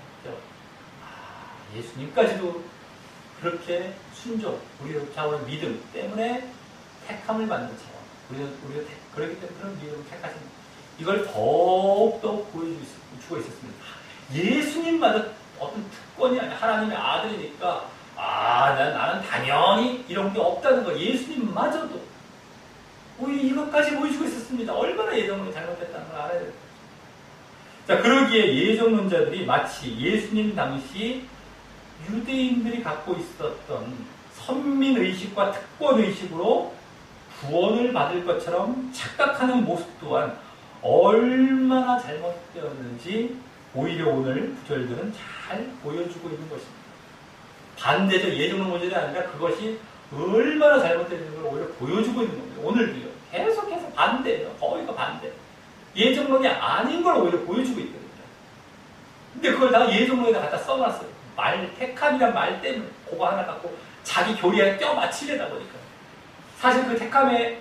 예수님까지도 그렇게 순종, 우리의 차원 믿음 때문에 택함을 받는 차원, 우리가 그렇기 때문에 그런 믿음을 택하신 이걸 더욱더 보여주고 있었습니다. 예수님마다 어떤 특권이 아니라 하나님의 아들이니까 나는 당연히 이런 게 없다는 거. 예수님마저도 오히려 이것까지 보여주고 있었습니다. 얼마나 예정론이 잘못됐다는 걸 알아야 돼요. 자, 그러기에 예정론자들이 마치 예수님 당시 유대인들이 갖고 있었던 선민의식과 특권의식으로 구원을 받을 것처럼 착각하는 모습 또한 얼마나 잘못되었는지 오히려 오늘 구절들은 잘 보여주고 있는 것입니다. 반대죠. 예정론자들이 아니라 그것이 얼마나 잘못되는 걸 오히려 보여주고 있는 겁니다. 오늘도요. 계속해서 반대예요. 거의가 반대. 예정론이 아닌 걸 오히려 보여주고 있거든요. 근데 그걸 다 예정론에다 갖다 써놨어요. 택함이란 말 때문에 그거 하나 갖고 자기 교리에 껴맞추려다 보니까. 사실 그 택함의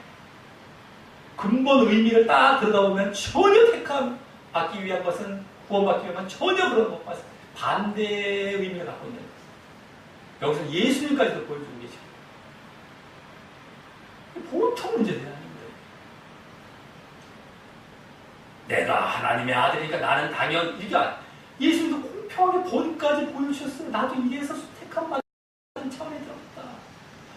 근본 의미를 딱 들여다보면 전혀 택함 받기 위한 것은 구원받기 위한 전혀 그런 것 같습니다. 반대의 의미를 갖고 있는 거예요. 여기서 예수님까지도 보여주고 계시고. 보통 문제들이 아닙니다. 내가 하나님의 아들이니까 나는 당연 이게 예수님도 공평하게 본까지 보여주셨어요. 나도 이래서 택함 받은 차원에 들어갔다.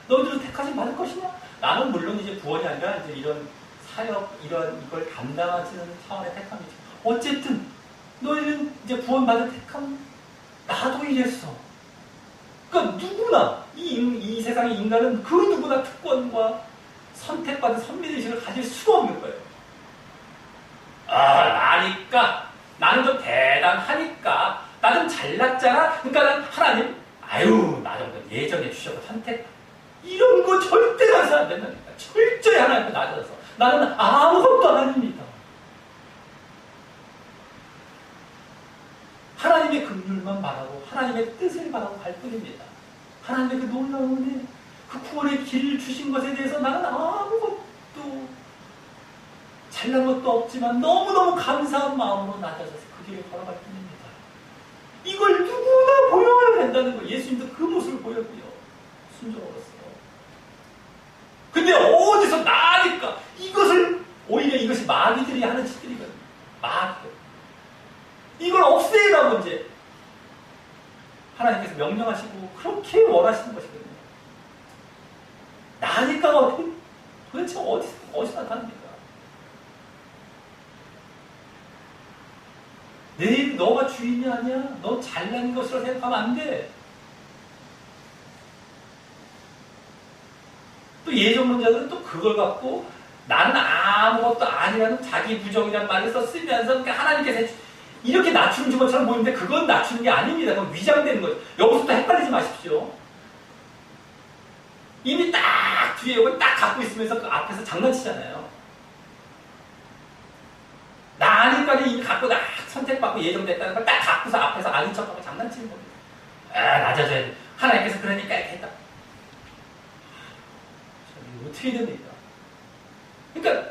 너희들도 택하지 받을 것이냐? 나는 물론 이제 구원이 아니라 이제 이런 사역 이걸 감당하시는 차원의 택함이죠. 어쨌든 너희는 이제 구원받은 택함 나도 이랬어. 그러니까 누구나 이 세상의 인간은 그 누구나 특권과 선택받은 선민의식을 가질 수가 없는 거예요. 나니까 나는 좀 대단하니까 나는 잘났잖아. 그러니까 난 하나님 나 정도 예정해 주셔서 선택 이런 거 절대 가서 안 된다니까. 철저히 하나님께 낮아서 나는 아무것도 아닙니다. 하나님의 긍휼만 바라고 하나님의 뜻을 바라고 갈 뿐입니다. 하나님의 그 놀라운 은혜, 그 구원의 길을 주신 것에 대해서 나는 아무것도 잘난 것도 없지만 너무너무 감사한 마음으로 낮아져서 그 길을 걸어갈 뿐입니다. 이걸 누구나 보여야 된다는 거예요. 예수님도 그 모습을 보였고요. 순종으로서. 근데 어디서 나니까 오히려 이것이 마귀들이 하는 짓들이거든요. 마귀들. 이걸 없애라고 이제 하나님께서 명령하시고 그렇게 원하시는 것이거든요. 나니까 도대체 어디서 나타납니까? 내일 너가 주인이 아니야? 너 잘난 것으로 생각하면 안 돼. 또 예정론자들은 또 그걸 갖고 나는 아무것도 아니라는 자기 부정이라는 말을 쓰면서 그러니까 하나님께서 이렇게 낮추는 것처럼 보이는데 그건 낮추는 게 아닙니다. 그건 위장되는 거죠. 여기서부터 헷갈리지 마십시오. 이미 딱 뒤에 이걸 딱 갖고 있으면서 그 앞에서 장난치잖아요. 나니까 이미 갖고 딱 선택받고 예정됐다는 걸 딱 갖고서 앞에서 아닌 척하고 장난치는 겁니다. 낮아져야 돼. 하나님께서 그러니까 이렇게 했다. 어떻게 됩니까? 그러니까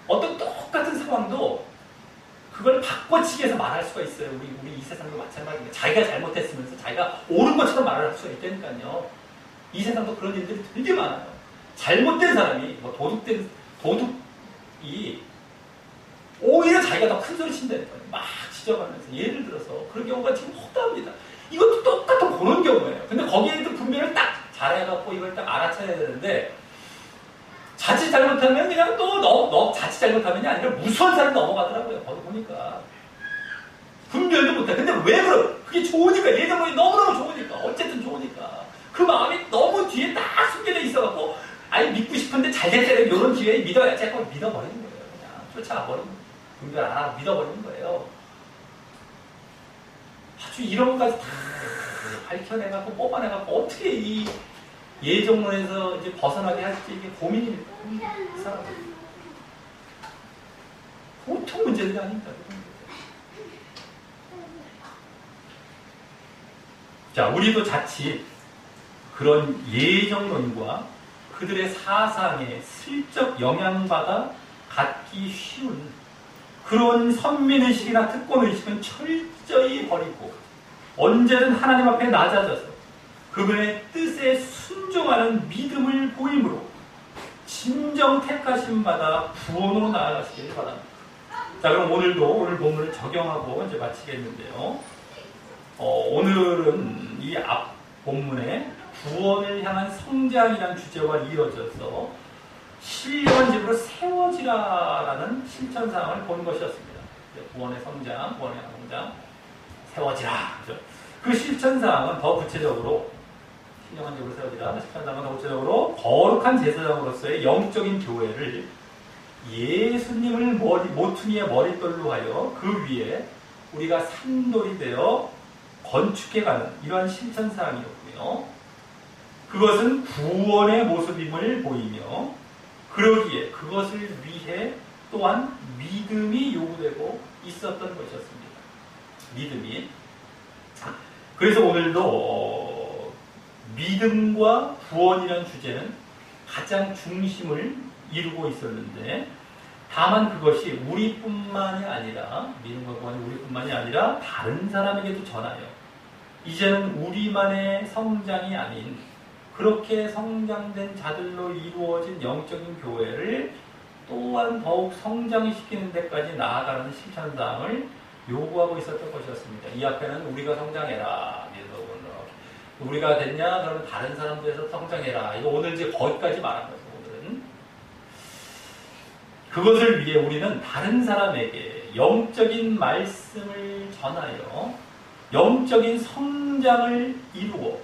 어떤 똑같은 상황도 그걸 바꿔치기 해서 말할 수가 있어요. 우리 이 세상도 마찬가지입니다. 자기가 잘못했으면서 자기가 옳은 것처럼 말을 할 수가 있다니까요. 이 세상도 그런 일들이 되게 많아요. 잘못된 사람이 도둑이 오히려 자기가 더 큰 소리 친다니까요. 막 지적하면서 예를 들어서 그런 경우가 지금 허다합니다. 이것도 똑같은 그런 경우예요. 근데 거기에도 분별을 딱 잘해갖고 이걸 딱 알아차야 되는데 자칫 잘못하면 그냥 또 자칫 잘못하면이 아니라 무수한 사람이 넘어가더라고요. 거기 보니까. 분별도 못해. 근데 왜 그럼? 그게 좋으니까. 예정론이 너무너무 좋으니까. 어쨌든 좋으니까. 그 마음이 너무 뒤에 딱 숨겨져 있어갖고 믿고 싶은데 잘 될 때는 이런 기회에 믿어야지 하고 믿어버리는 거예요. 그냥 쫓아가버리는 거예요. 분별 안 하고 믿어버리는 거예요. 아주 이런 것까지 다 밝혀내갖고 뽑아내갖고 어떻게 이 예정론에서 이제 벗어나게 할지 이게 고민입니다. 이 사람은. 보통 문제들이 아닙니다. 자, 우리도 자칫 그런 예정론과 그들의 사상에 슬쩍 영향받아 갖기 쉬운 그런 선민의식이나 특권의식은 철저히 버리고 언제든 하나님 앞에 낮아져서 그분의 뜻에 순종하는 믿음을 보임으로 진정 택하심 받아 구원으로 나아가시길 바랍니다. 자, 그럼 오늘 본문을 적용하고 이제 마치겠는데요. 오늘은 이 앞 본문에 구원을 향한 성장이라는 주제와 이어져서 신령한 집으로 세워지라라는 실천사항을 본 것이었습니다. 구원의 성장, 구원의 성장, 세워지라. 그죠? 그 실천사항은 더 구체적으로 신령한 집으로 세워지라. 실천사항은 더 구체적으로 거룩한 제사장으로서의 영적인 교회를 예수님을 모퉁이의 머릿돌로 하여 그 위에 우리가 산돌이 되어 건축해가는 이러한 실천사항이었고요. 그것은 구원의 모습임을 보이며 그러기에 그것을 위해 또한 믿음이 요구되고 있었던 것이었습니다. 믿음이. 그래서 오늘도 믿음과 구원이라는 주제는 가장 중심을 이루고 있었는데 다만 그것이 우리뿐만이 아니라 믿음과 구원이 우리뿐만이 아니라 다른 사람에게도 전하여 이제는 우리만의 성장이 아닌 그렇게 성장된 자들로 이루어진 영적인 교회를 또한 더욱 성장시키는 데까지 나아가는 실천사항을 요구하고 있었던 것이었습니다. 이 앞에는 우리가 성장해라. 우리가 됐냐? 그러면 다른 사람들에서 성장해라. 이거 오늘 이제 거기까지 말한 거죠. 오늘은. 그것을 위해 우리는 다른 사람에게 영적인 말씀을 전하여 영적인 성장을 이루어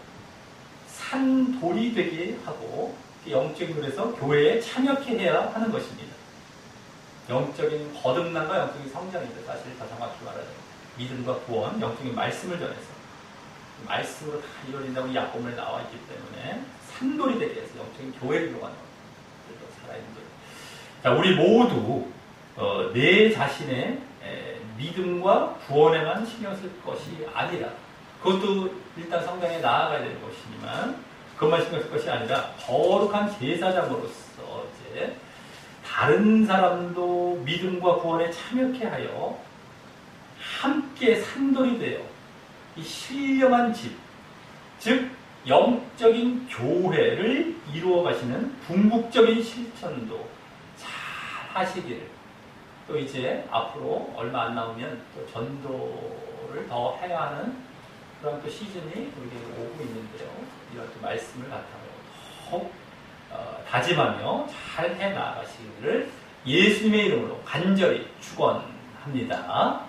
산돌이 되게 하고 영적인 물에서 교회에 참여케 해야 하는 것입니다. 영적인 거듭남과 영적인 성장인데 사실 더 정확히 말하자면 믿음과 구원, 영적인 말씀을 전해서 말씀으로 다 이루어진다고 이 약본문에 나와 있기 때문에 산돌이 되게 해서 영적인 교회를 이루어가는 살아있는 것. 자, 우리 모두 내 자신의 믿음과 구원에만 신경 쓸 것이 아니라 그것도 일단 성장에 나아가야 되는 것이지만 그것만 신경 쓸 것이 아니라 거룩한 제사장으로서 이제 다른 사람도 믿음과 구원에 참여케 하여 함께 산돌이 되어 이 신령한 집, 즉 영적인 교회를 이루어 가시는 궁극적인 실천도 잘 하시기를. 또 이제 앞으로 얼마 안 나오면 또 전도를 더 해야 하는 그런 또 시즌이 우리에게 오고 있는데요. 이런 또 말씀을 바탕으로 더욱 다짐하며 잘 해 나가시기를 예수님의 이름으로 간절히 축원합니다.